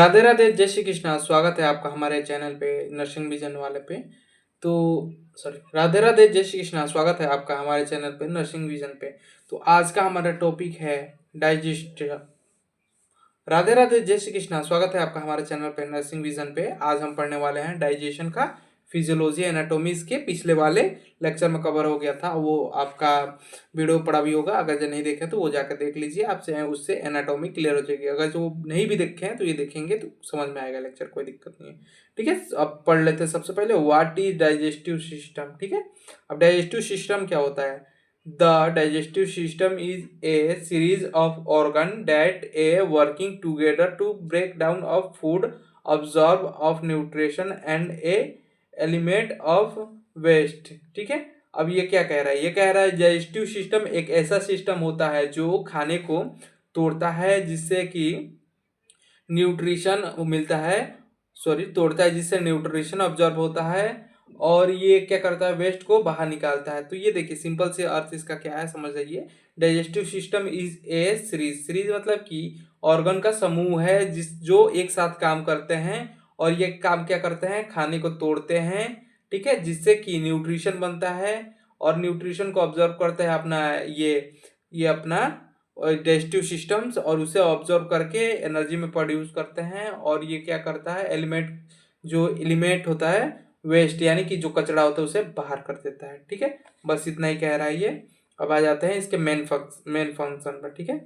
राधे राधे, जय श्री कृष्णा। स्वागत है आपका हमारे चैनल पे, नर्सिंग विजन वाले पे। तो सॉरी, राधे राधे, जय श्री कृष्णा। स्वागत है आपका हमारे चैनल पे, नर्सिंग विजन पे। तो आज का हमारा टॉपिक है डाइजेस्ट। राधे राधे, जय श्री कृष्णा। स्वागत है आपका हमारे चैनल पे, नर्सिंग विजन पे। आज हम पढ़ने वाले हैं डाइजेशन का फिजियोलॉजी एनाटॉमी। इसके पिछले वाले लेक्चर में कवर हो गया था, वो आपका वीडियो पड़ा भी होगा। अगर जो नहीं देखे तो वो जाकर देख लीजिए, आपसे उससे एनाटॉमी क्लियर हो जाएगी। अगर जो नहीं भी देखे हैं तो ये देखेंगे तो समझ में आएगा लेक्चर, कोई दिक्कत नहीं है। ठीक है, अब पढ़ लेते हैं। सबसे पहले व्हाट इज डाइजेस्टिव सिस्टम। ठीक है, अब डाइजेस्टिव सिस्टम क्या होता है? The digestive system is a series of organs that are working together to break down of food, absorb of nutrition and a element of waste. ठीक है, अब ये क्या कह रहा है? ये कह रहा है डाइजेस्टिव सिस्टम एक ऐसा सिस्टम होता है जो खाने को तोड़ता है, जिससे कि न्यूट्रिशन मिलता है। सॉरी, तोड़ता है जिससे न्यूट्रिशन ऑब्जॉर्ब होता है, और ये क्या करता है? वेस्ट को बाहर निकालता है। तो ये देखिए, सिंपल से अर्थ इसका क्या है समझ जाइए। Digestive system is A series. Series मतलब कि ऑर्गन का समूह है जिस जो एक साथ काम करते हैं, और ये काम क्या करते हैं? खाने को तोड़ते हैं। ठीक है, जिससे कि न्यूट्रिशन बनता है, और न्यूट्रिशन को ऑब्जर्व करता है अपना ये अपना डाइजेस्टिव सिस्टम्स, और उसे ऑब्जर्व करके एनर्जी में प्रोड्यूस करते हैं। और ये क्या करता है? एलिमेंट, जो एलिमेंट होता है वेस्ट, यानी कि जो कचरा होता है उसे बाहर कर देता है। ठीक है, बस इतना ही कह रहा है ये। अब आ जाते हैं इसके मेन फंक्शन पर। ठीक है,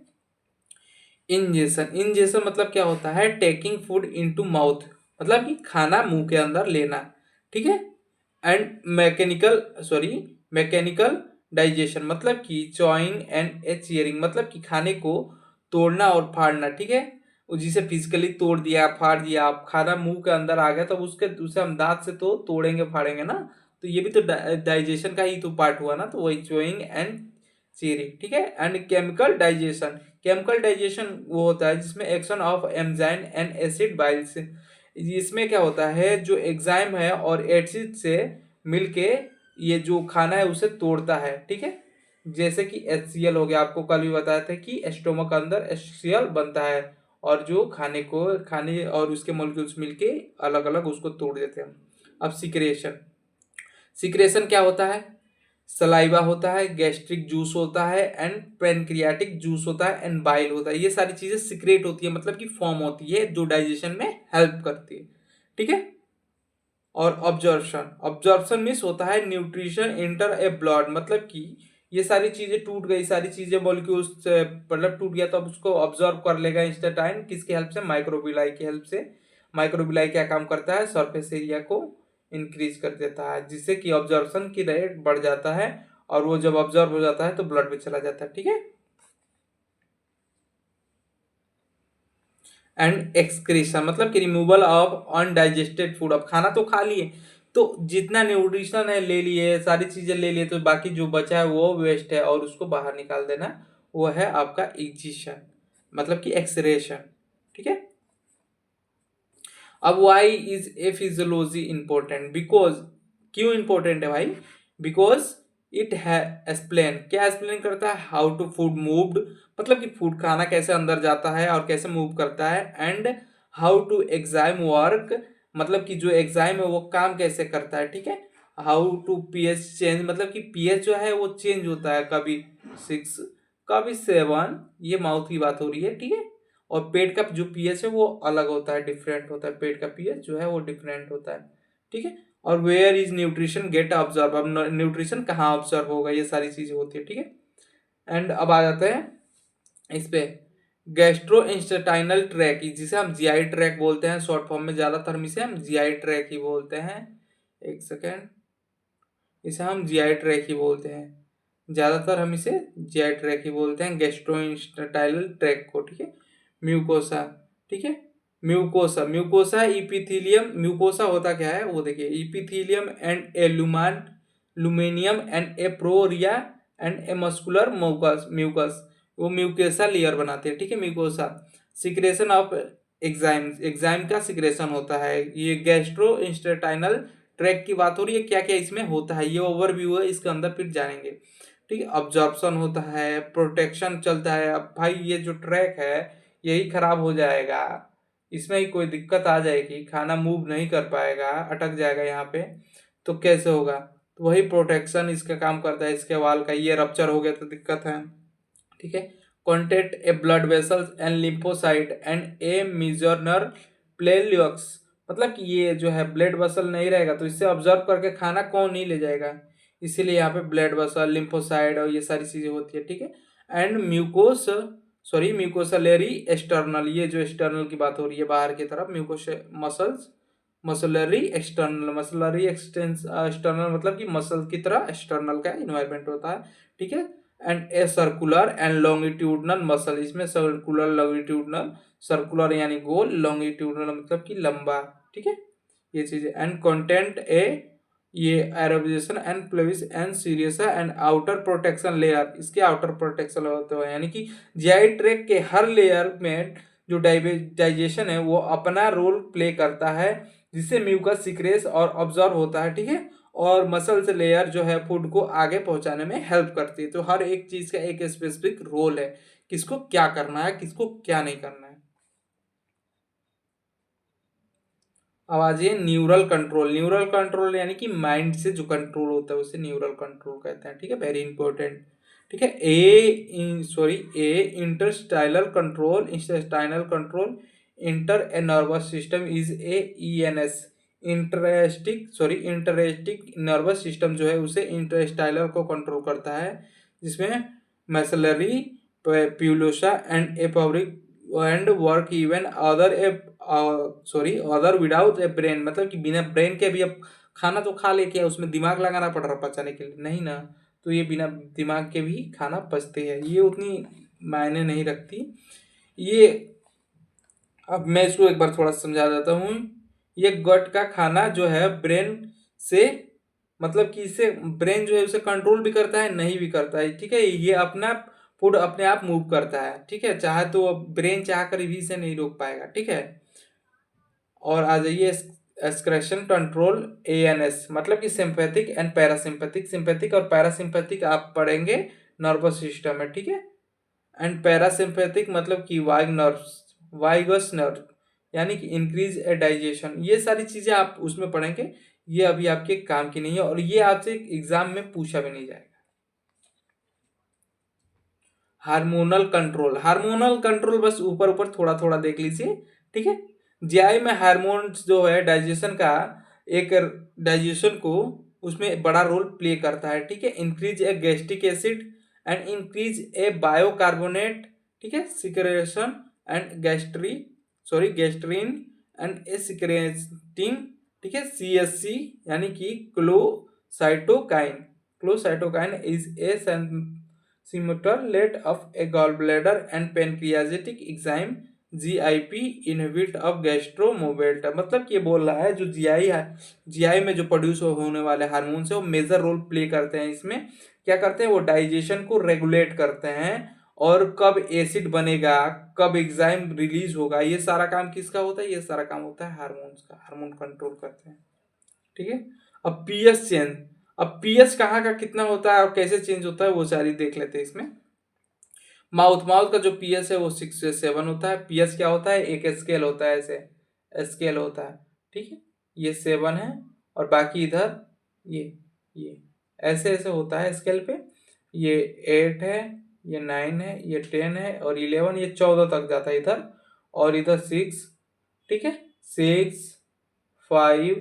इंजेशन। इंजेशन मतलब क्या होता है? टेकिंग फूड इनटू माउथ, मतलब कि खाना मुंह के अंदर लेना। ठीक है, एंड मैकेनिकल डाइजेशन मतलब कि चॉइंग एंड चियरिंग, मतलब कि खाने को तोड़ना और फाड़ना। ठीक है, जिसे फिजिकली तोड़ दिया, फाड़ दिया, आप खाना मुंह के अंदर आ गया, तब उसे हम दांत से तो तोड़ेंगे फाड़ेंगे ना। तो ये भी तो डाइजेशन का ही तो पार्ट हुआ ना। तो वही चोइंग एंड चीयरिंग। ठीक है, and chemical digestion. Chemical digestion वो होता है जिसमें action of enzyme and acid Biles. इसमें क्या होता है? जो एंजाइम है और एसिड से मिलके ये जो खाना है उसे तोड़ता है। ठीक है, जैसे कि HCl हो गया, आपको कल भी बताया था कि स्टोमक के अंदर HCl बनता है, और जो खाने और उसके मॉलिक्यूल्स मिलके अलग अलग उसको तोड़ देते हैं। अब सिक्रेशन। सिक्रेशन क्या होता है? सलाइवा होता है, गैस्ट्रिक जूस होता है, एंड पैनक्रियाटिक जूस होता है, एंड बाइल होता है। ये सारी चीजें सिक्रेट होती है, मतलब कि फॉर्म होती है, जो डाइजेशन में हेल्प करती है। ठीक है, और ऑब्जॉर्प्शन। ऑब्जॉर्प्शन मीन्स होता है न्यूट्रिशन इंटर ए ब्लड, मतलब कि ये सारी चीजें टूट गई, सारी चीजें मॉलिक्यूल्स मतलब टूट गया, तो अब उसको ऑब्जॉर्व कर लेगा इंस्टेंटाइन। किसकी हेल्प से? माइक्रोबिलाई की हेल्प से। माइक्रोबिलाई क्या काम करता है? सरफेस एरिया को इंक्रीज कर देता है, जिससे कि ऑब्जॉर्प्शन की रेट बढ़ जाता है, और वो जब ऑब्जॉर्व हो जाता है तो ब्लड में चला जाता है। ठीक है, एंड एक्सक्रीशन मतलब कि रिमूवल ऑफ अनडाइजेस्टेड फूड। अब खाना तो खा लिए, तो जितना न्यूट्रिशन है ले लिए, सारी चीजें ले लिए, तो बाकी जो बचा है वो वेस्ट है, और उसको बाहर निकाल देना, वो है आपका एग्जीशन, मतलब कि एक्सरेशन। ठीक है, अब why is a physiology important? Because, क्यों इंपॉर्टेंट है भाई? बिकॉज इट है एक्सप्लेन, क्या एक्सप्लेन करता है? हाउ टू फूड मूव्ड, मतलब कि फूड खाना कैसे अंदर जाता है और कैसे मूव करता है। And how to enzyme work, मतलब कि जो एग्जाइम है वो काम कैसे करता है। ठीक है, हाउ टू पीएच चेंज, मतलब कि पीएच जो है वो चेंज होता है, कभी 6 कभी 7। ये माउथ की बात हो रही है। ठीक है, और पेट का जो पीएच है वो अलग होता है, डिफरेंट होता है। पेट का पीएच जो है वो डिफरेंट होता है। ठीक है, और where is nutrition get observe, अब न्यूट्रिशन कहाँ ऑब्जर्व होगा, ये सारी चीजें होती है। ठीक है, एंड अब आ जाते हैं इस पे गैस्ट्रो इंस्टेटाइनल ट्रैक, जिसे हम जीआई ट्रैक बोलते हैं शॉर्ट फॉर्म में। ज्यादातर इसे हम जीआई ट्रैक ही बोलते हैं। एक सेकेंड, इसे हम जीआई ट्रैक ही बोलते हैं। ज्यादातर हम इसे जीआई ट्रैक ही बोलते हैं, गैस्ट्रोइंटेस्टाइनल ट्रैक को। ठीक है, म्यूकोसा। ठीक है, म्यूकोसा। Mucosa epithelium. म्यूकोसा होता क्या है वो देखिए, epithelium and a lamina and a propria and a muscular mucus. Mucus वो म्यूकोसा लेयर बनाते हैं। ठीक है, mucosa. Secretion of enzyme, enzyme का सिक्रेशन होता है। ये गैस्ट्रो इंस्टेटाइनल ट्रैक की बात हो रही है, क्या क्या इसमें होता है ये ओवरव्यू है, इसके अंदर फिर जानेंगे। ठीक है, ऑब्जॉर्प्शन होता है, प्रोटेक्शन चलता है। अब भाई ये जो ट्रैक है यही खराब हो जाएगा, इसमें ही कोई दिक्कत आ जाएगी, खाना मूव नहीं कर पाएगा, अटक जाएगा यहाँ पे, तो कैसे होगा? तो वही प्रोटेक्शन इसका काम करता है, इसके वाल का। ये रप्चर हो गया तो दिक्कत है, ठीक है। Contact a blood vessels and lymphocyte and a Meissner plexus, मतलब कि ये जो है ब्लड वेसल नहीं रहेगा तो इससे ऑब्जर्व करके खाना कौन नहीं ले जाएगा, इसीलिए यहाँ पे ब्लड वेसल, लिम्फोसाइड और ये सारी चीजें होती है, ठीक है। एंड म्यूकोसलरी एक्सटर्नल, ये जो एक्सटर्नल की बात हो रही है बाहर की तरफ, म्यूकोस मसल्स, मसलरी एक्सटर्नल, मसलरी एक्सटर्नल मतलब कि मसल की तरह एक्सटर्नल का इन्वायरमेंट होता है, ठीक है। And a circular and longitudinal muscle, इसमें सर्कुलर लॉन्गिट्यूडनल, सर्कुलर यानी गोल, लॉन्गिट्यूडनल मतलब कि लंबा, ठीक है, ये चीजें। एंड कंटेंट ए, ये एरोबिजेशन and plexus and serosa and outer protection layer, इसके आउटर प्रोटेक्शन होते हुए, यानी कि जीआई ट्रैक्ट के हर लेयर में जो डाइजेशन है वो अपना रोल प्ले करता है, जिससे म्यूकस सीक्रेस और ऑब्जर्व होता है, ठीक है। और मसल्स लेयर जो है फूड को आगे पहुंचाने में हेल्प करती है। तो हर एक चीज का एक स्पेसिफिक रोल है, किसको क्या करना है, किसको क्या नहीं करना है। अब आ जाइए न्यूरल कंट्रोल। न्यूरल कंट्रोल यानी कि माइंड से जो कंट्रोल होता है उसे न्यूरल कंट्रोल कहते हैं, ठीक है, वेरी इंपॉर्टेंट, ठीक है। A intestinal control, enteric a nervous system is a ENS, enteric nervous system जो है उसे इंटरस्टाइनल को कंट्रोल करता है, जिसमें मैसलरी, प्यूलोसा एंड एपॉब्रिक and work even other without a brain, मतलब कि बिना ब्रेन के भी अब खाना तो खा लेके उसमें दिमाग लगाना पड़ रहा पचाने के लिए, नहीं ना, तो ये बिना दिमाग के भी खाना पचते हैं, ये उतनी मायने नहीं रखती ये। अब मैं इसको एक बार थोड़ा समझा देता हूँ। ये गट का खाना जो है ब्रेन से, मतलब कि इसे ब्रेन जो है उसे कंट्रोल भी करता है, नहीं भी करता है, ठीक है। ये अपना फूड अपने आप मूव करता है, ठीक है, चाहे तो ब्रेन चाह कर भी इसे नहीं रोक पाएगा, ठीक है। और आ जाइए एक्सक्रेशन कंट्रोल, एएनएस, मतलब कि सिंपैथिक एंड पैरासिम्पैथिक, सिंपैथिक और पैरासिम्पैथिक आप पढ़ेंगे नर्वस सिस्टम में, ठीक है। एंड पैरासिम्पैथिक मतलब कि वाइगस नर्व, यानी कि इंक्रीज ए डाइजेशन, ये सारी चीजें आप उसमें पढ़ेंगे, ये अभी आपके काम की नहीं है और ये आपसे एग्जाम में पूछा भी नहीं जाएगा। Hormonal control, hormonal control bus ऊपर ऊपर थोड़ा थोड़ा देख लीजिए, ठीक है। जीआई में हार्मोन्स जो है डाइजेशन का, एक डाइजेशन को उसमें बड़ा रोल प्ले करता है, ठीक है। Increase a gastric acid and increase a bicarbonate, ठीक है, secretion and gastrin and a secretin, ठीक है, सीएससी, यानी कि cholecystokinin is a stimulate of a gall bladder and pancreatic enzyme GIP inhibit of gastromotility, मतलब कि ये बोल रहा है जो जीआई है, जीआई में जो प्रोड्यूस होने वाले हार्मोन्स है वो मेजर रोल प्ले करते हैं इसमें, क्या करते हैं, वो डाइजेशन को रेगुलेट करते हैं, और कब एसिड बनेगा, कब एंजाइम रिलीज होगा, ये सारा काम किसका होता है, ये सारा काम होता है हार्मोन्स का, हार्मोन कंट्रोल करते हैं, ठीक है। अब पीएच चेंज, अब पीएच कहाँ का कितना होता है और कैसे चेंज होता है वो सारी देख लेते हैं इसमें। माउथ का जो पीएच है वो 6 से 7 होता है। पीएच क्या होता है, एक स्केल होता है, ऐसे स्केल होता है, ठीक है, ये 7 है और बाकी इधर ये ऐसे ऐसे होता है स्केल पे, ये 8 है, ये 9 है, ये 10 है और 11, ये 14 तक जाता है इधर, और इधर 6, ठीक है, 6 5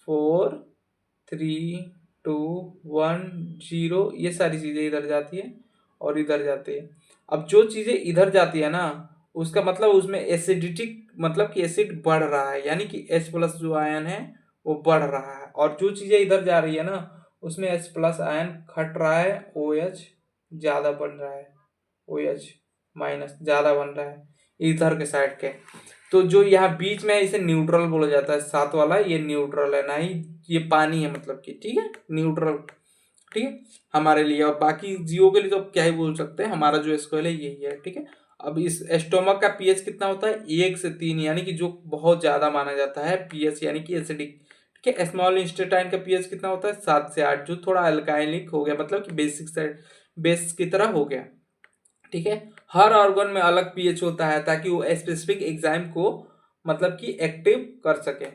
4 3 2 1 0, ये सारी चीजें इधर जाती है और इधर जाती है। अब जो चीजें इधर जाती है ना, उसका मतलब उसमें एसिडिटी, मतलब कि एसिड बढ़ रहा है, यानी कि H+ जो आयन है वो बढ़ रहा है, और जो चीजें इधर जा रही है ना उसमें H+ आयन घट रहा है, OH ज्यादा बन रहा है, OH- ज्यादा बन रहा है इधर के साइड के। तो जो यहाँ बीच में है इसे न्यूट्रल बोला जाता है, साथ वाला ये न्यूट्रल है, ना ही ये पानी है, मतलब कि, ठीक है, न्यूट्रल, ठीक है, हमारे लिए। और बाकी जीवों के लिए तो क्या ही बोल सकते हैं, हमारा जो स्केल है यही है, ठीक है। अब इस स्टोमक का पीएच कितना होता है, 1 से 3, यानी कि जो बहुत ज्यादा माना जाता है पीएच, यानी कि एसिडिक, ठीक है। स्मॉल इंटेस्टाइन का पीएच कितना होता है, 7 से 8, जो थोड़ा अल्काइलिक हो गया, मतलब कि बेसिक साइड बेस की तरह हो गया, ठीक है। हर ऑर्गन में अलग पीएच होता है ताकि वो स्पेसिफिक एंजाइम को मतलब कि एक्टिव कर सके।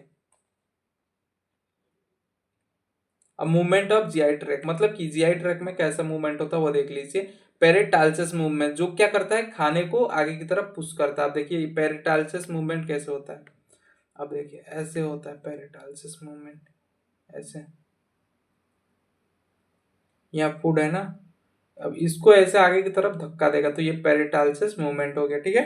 अब मूवमेंट ऑफ जीआई ट्रैक, मतलब कि जीआई ट्रैक में कैसा मूवमेंट होता है वो देख लीजिए। पेरिटालसिस मूवमेंट जो क्या करता है, खाने को आगे की तरफ पुश करता है। आप देखिए पेरिटालसिस मूवमेंट कैसे होता है। अब देखिए ऐसे होता है पेरिटालसिस मूवमेंट, ऐसे। यहाँ फूड है ना, अब इसको ऐसे आगे की तरफ धक्का देगा तो ये पेरिटालसिस मूवमेंट हो गया, ठीक है।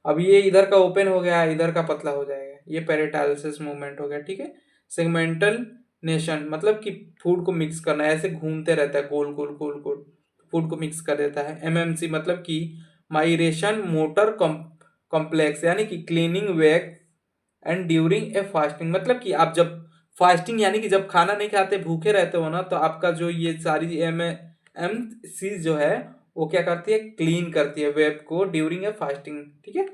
अब ये इधर का ओपन हो गया, इधर का पतला हो जाएगा, ये पेरिटालसिस मूवमेंट हो गया, ठीक है। सेगमेंटल नेशन मतलब कि फूड को मिक्स करना, ऐसे घूमते रहता है गोल गोल गोल गोल, फूड को मिक्स कर देता है। एमएमसी मतलब कि माइग्रेशन मोटर कॉम्प्लेक्स, यानी कि cleaning wave and during a fasting, मतलब कि आप जब फास्टिंग यानी कि जब खाना नहीं खाते भूखे रहते हो ना, तो आपका जो ये सारी एम सी जो है वो क्या करती है, क्लीन करती है वेब को ड्यूरिंग ए फास्टिंग, ठीक है।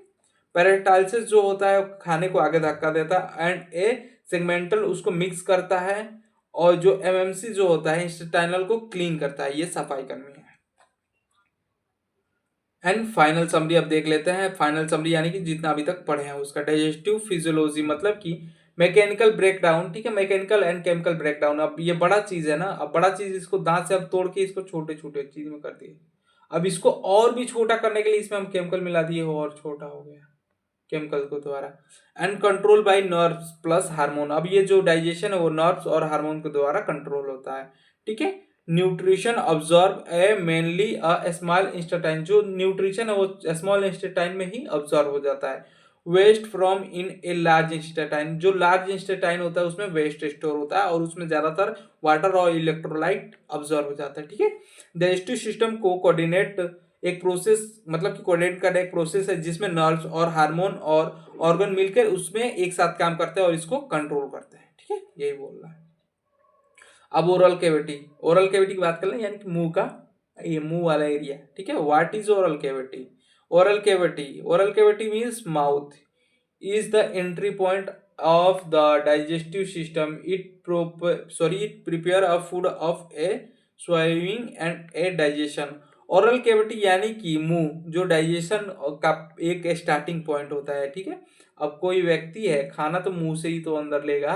पेरिटालसिस जो होता है खाने को आगे धक्का देता है, एंड ए सेगमेंटल उसको मिक्स करता है, और जो एमएमसी जो होता है इंस्टेटाइनल को क्लीन करता है, ये सफाई कर्मी है। एंड फाइनल समरी अब देख लेते हैं। फाइनल समरी यानी कि जितना अभी तक पढ़े हैं उसका। डाइजेस्टिव फिजियोलॉजी मतलब कि मैकेनिकल ब्रेकडाउन, ठीक है, मैकेनिकल एंड केमिकल ब्रेकडाउन। अब ये बड़ा चीज है ना, अब बड़ा चीज इसको दांत से अब तोड़ के इसको छोटे छोटे चीज में कर दिए। अब इसको और भी छोटा करने के लिए इसमें हम केमिकल मिला दिए हो और छोटा हो गया केमिकल को द्वारा। And control by nerves plus hormone, अब ये जो डाइजेशन है वो नर्व्स और हार्मोन के द्वारा कंट्रोल होता है, ठीक है। Nutrition absorb a mainly a small intestine, जो न्यूट्रिशन है वो स्मॉल इंस्टेटाइन में ही ऑब्जॉर्व हो जाता है। Waste from in a large intestine, जो लार्ज इंस्टेटाइन होता है उसमें वेस्ट स्टोर होता है और उसमें ज्यादातर वाटर और इलेक्ट्रोलाइट ऑब्जॉर्व हो जाता है, ठीक है। डाइजेस्टिव सिस्टम को कोऑर्डिनेट एक प्रोसेस, मतलब कि कोऑर्डिनेट का एक प्रोसेस है जिसमें नर्व्स और हार्मोन और ऑर्गन मिलकर उसमें एक साथ काम करते हैं और इसको कंट्रोल करते हैं, ठीक है, यही बोल रहा है। अब ओरल कैविटी, ओरल कैविटी की बात कर लें, यानी कि मुंह का ये मुंह वाला एरिया, ठीक है। What is oral cavity? Oral cavity, oral cavity means mouth is the entry point of the digestive system. It prepare a food of a swallowing and a digestion. Oral cavity यानी कि मुंह, जो digestion का एक starting point होता है, ठीक है। अब कोई व्यक्ति है, खाना तो मुंह से ही तो अंदर लेगा,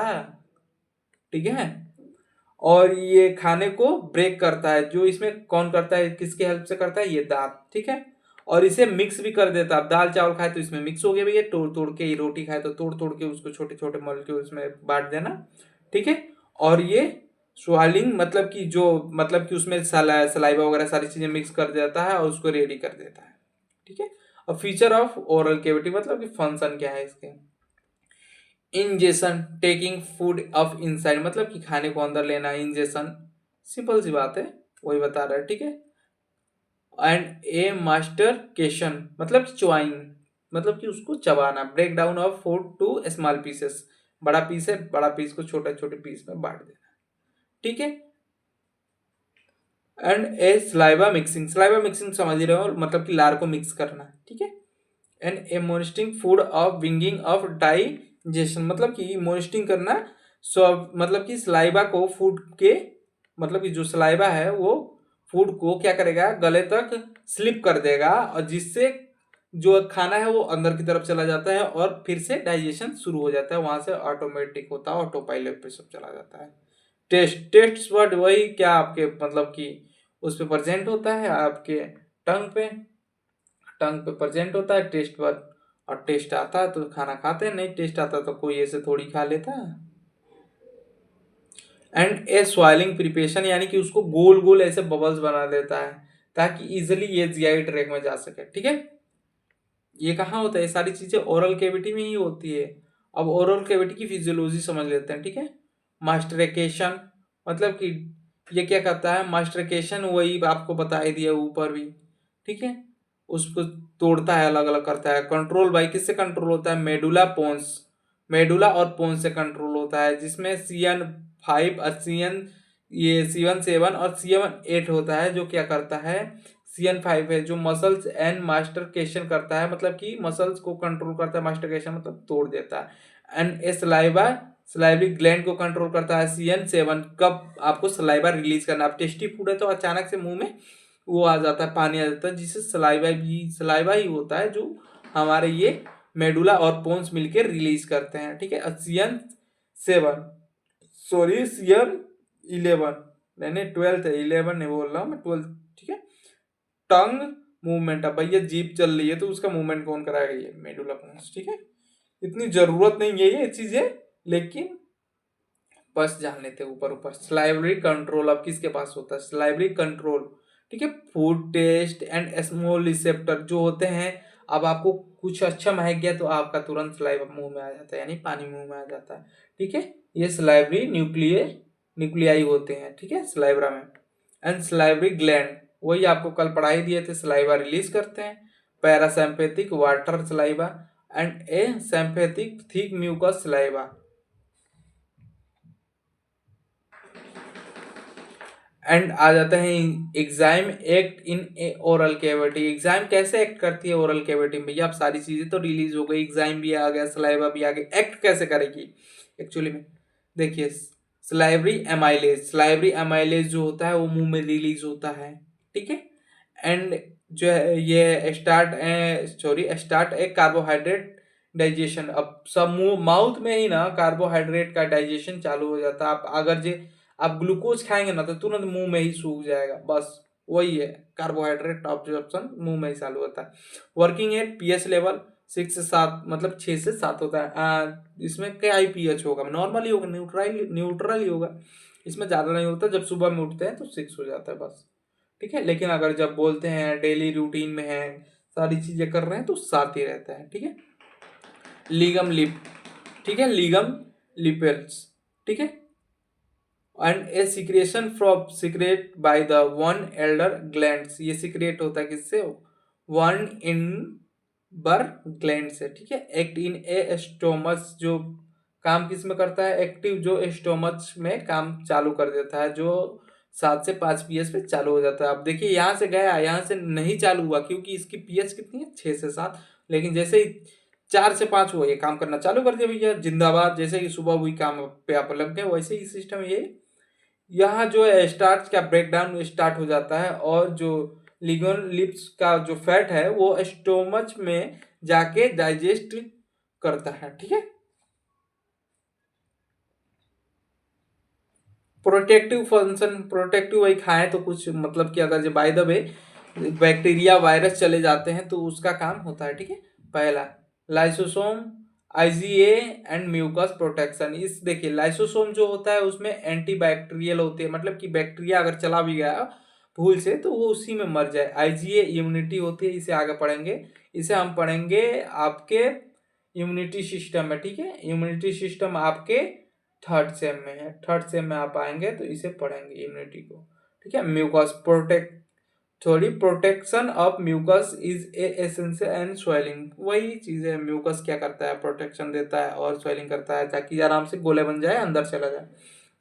ठीक है। और ये खाने को ब्रेक करता है, जो इसमें कौन करता है, किसके हेल्प से करता है, ये दांत, ठीक है। और इसे मिक्स भी कर देता है। आप दाल चावल खाए तो इसमें मिक्स हो गया भैया, तोड़ तोड़ के, रोटी खाए तो तोड़ तोड़ के उसको छोटे छोटे मॉलिक्यूल्स में बांट देना, ठीक है। और ये स्वालिंग मतलब कि जो, मतलब कि उसमें सलाइवा वगैरह सारी चीजें मिक्स कर देता है और उसको रेडी कर देता है, ठीक है। अब फीचर ऑफ ओरल कैविटी मतलब कि फंक्शन क्या है इसके। Ingestion taking food of inside, मतलब कि खाने को अंदर लेना, इंजेशन सिंपल सी बात है, वही बता रहा है, ठीक है। एंड ए मास्टरकेशन मतलब कि च्वाइंग, मतलब कि उसको चबाना। Break down of food to small pieces, बड़ा पीस है, बड़ा पीस को छोटे छोटे पीस में बांट देना, ठीक है। And A saliva mixing, saliva mixing समझ ही रहे हो, मतलब कि लार को मिक्स करना, ठीक है। And a moistening food of beginning of digestion, मतलब कि मोनिस्टिंग करना, सब मतलब कि सलाइवा को फूड के, मतलब कि जो सलाइवा है वो फूड को क्या करेगा, गले तक स्लिप कर देगा, और जिससे जो खाना है वो अंदर की तरफ चला जाता है और फिर से डाइजेशन शुरू हो जाता है, वहां से ऑटोमेटिक होता है, ऑटो पायलट पे सब चला जाता है। टेस्ट वर्ड वही क्या आपके, मतलब कि उस पे प्रेजेंट होता है आपके टंग पे, टंग पे प्रेजेंट होता है टेस्ट वर्ड। और टेस्ट आता है तो खाना खाते हैं, नहीं टेस्ट आता तो कोई ऐसे थोड़ी खा लेता है। एंड ए स्वाइलिंग प्रिपरेशन, यानी कि उसको गोल गोल ऐसे बबल्स बना देता है ताकि इजिली ये जीआई ट्रैक में जा सके, ठीक है। ये कहाँ होता है, ये सारी चीजें ओरल कैविटी में ही होती है। अब ओरल कैविटी की फिजियोलॉजी समझ लेते हैं, ठीक है। मास्टरकेशन मतलब कि ये क्या करता है, मास्टरकेशन वही आपको बता ही दिया ऊपर भी, ठीक है। उसको तोड़ता है, अलग अलग करता है। कंट्रोल बाई किससे कंट्रोल होता है, मेडुला पोन्स, मेडुला और पोन्स से कंट्रोल होता है, जिसमें CN5 और C1 और C1 8 होता है, जो क्या करता है, CN5 है जो मसल्स एंड मास्टरकेशन करता है, मतलब कि मसल्स को कंट्रोल करता है, मास्टरकेशन मतलब तोड़ देता है। एंड ए सलाइवा, सलाइविक ग्लैंड को कंट्रोल करता है CN7, कब आपको सलाइवा रिलीज करना। आप टेस्टी फूड है तो अचानक से मुंह में वो आ जाता है, पानी आ जाता है, जिससे सलाइवा ही होता है जो हमारे ये मेडुला और पोन्स मिलकर रिलीज करते हैं, ठीक है। CN11 मैंने 12th है, 11 नहीं बोल रहा हूँ मैं, 12th, ठीक है। टंग मूवमेंट, अब भैया जीप चल रही है तो उसका मूवमेंट कौन कराएगा, ये मेडुला पोन्स, ठीक है। इतनी जरूरत नहीं है ये चीजें, लेकिन बस जान लेते ऊपर ऊपर। स्लाइवरी कंट्रोल अब किसके पास होता है, स्लाइवरी कंट्रोल, ठीक है। Food taste and small receptor जो होते हैं, अब आपको कुछ अच्छा महक गया तो आपका तुरंत स्लाइव मुंह में आ जाता है, यानी पानी मुंह में आ जाता है, ठीक है। ये स्लाइवरी न्यूक्लियाई होते हैं, ठीक है, स्लाइवरा में। एंड स्लाइवरी ग्लैंड, वही आपको कल पढ़ाई दिए थे, स्लाइवा रिलीज करते हैं। Parasympathetic water saliva and a sympathetic thick mucus saliva. And आ जाता है enzyme act in a oral cavity. Enzyme कैसे एक्ट करती है ओरल कैविटी में, भैया आप सारी चीजें तो रिलीज हो गई, एग्जाइम भी आ गया, सलाइवा भी आ गया, एक्ट कैसे करेगी एक्चुअली में, देखिए। स्लाइवरी एमाइलेज जो होता है वो मुंह में रिलीज होता है, ठीक है। एंड जो है ये स्टार्ट ए कार्बोहाइड्रेट डाइजेशन। अब सब मुंह माउथ में ही ना कार्बोहाइड्रेट का डाइजेशन चालू हो जाता है। आप अगर जे आप ग्लूकोज खाएंगे ना तो तुरंत मुंह में ही सूख जाएगा, बस वही है, कार्बोहाइड्रेट ऑब्जॉर्प्शन मुंह में ही चालू होता है। वर्किंग एट पीएच लेवल 6 से 7, मतलब 6 से 7 होता है। इसमें क्या ही पीएच होगा, नॉर्मल ही होगा, न्यूट्रल ही होगा, इसमें ज्यादा नहीं होता। जब सुबह में उठते हैं तो 6 हो जाता है बस, ठीक है। लेकिन अगर जब बोलते हैं डेली रूटीन में है, सारी चीजें कर रहे हैं तो 7 ही रहता है, ठीक है। लीगम लिप, ठीक है, लीगम लिपेल्स, ठीक है। And a secretion from secrete by the one elder glands, ये सिक्रेट होता है किससे, वन इन बर ग्लैंड से, ठीक है। एक्ट इन ए स्टोमच, जो काम किस में करता है, एक्टिव जो स्टोमच में काम चालू कर देता है, जो 7 से 5 पीएच पे चालू हो जाता है। अब देखिए यहाँ से गया, यहाँ से नहीं चालू हुआ क्योंकि इसकी पीएच कितनी है, 6 से 7, लेकिन जैसे ही 4 से 5 हुआ ये काम करना चालू कर दिया भैया, जिंदाबाद। जैसे कि सुबह हुई काम पे आप लग गए, वैसे ही सिस्टम ये यहाँ जो है स्टार्च का ब्रेकडाउन स्टार्ट हो जाता है, और जो लिगन लिप्स का जो फैट है वो स्टोमच में जाके डाइजेस्ट करता है, ठीक है। प्रोटेक्टिव फंक्शन, प्रोटेक्टिव वही खाएं तो कुछ मतलब कि अगर जो by the way bacteria virus चले जाते हैं तो उसका काम होता है, ठीक है। पहला lysosome, IgA and mucus protection. इस देखिए लाइसोसोम जो होता है उसमें एंटीबैक्टीरियल होती है, मतलब कि बैक्टीरिया अगर चला भी गया भूल से तो वो उसी में मर जाए। आईजीए इम्यूनिटी होती है, इसे आगे पढ़ेंगे, इसे हम पढ़ेंगे आपके इम्यूनिटी सिस्टम में, ठीक है। इम्यूनिटी सिस्टम आपके थर्ड सेम में है, थर्ड सेम में आप आएंगे तो इसे पढ़ेंगे इम्यूनिटी को, ठीक है। म्यूकस प्रोटेक्ट, थोड़ी protection of mucus is a essential and swelling, वही चीज है, म्यूकस क्या करता है, प्रोटेक्शन देता है और स्वेलिंग करता है ताकि आराम से गोले बन जाए, अंदर चला जाए।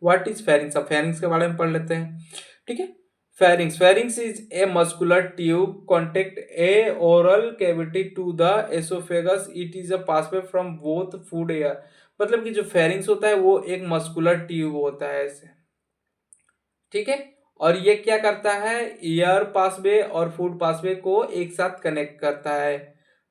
व्हाट इज फेरिंग्स, अब फेरिंग्स के बारे में पढ़ लेते हैं, ठीक है। Pharynx is a muscular tube contact a oral cavity to the oesophagus, it is a passageway from both food air. मतलब कि जो फेरिंग्स होता है वो एक मस्कुलर ट्यूब होता है ऐसे, ठीक है। और ये क्या करता है, एयर पासवे और फूड पासवे को एक साथ कनेक्ट करता है,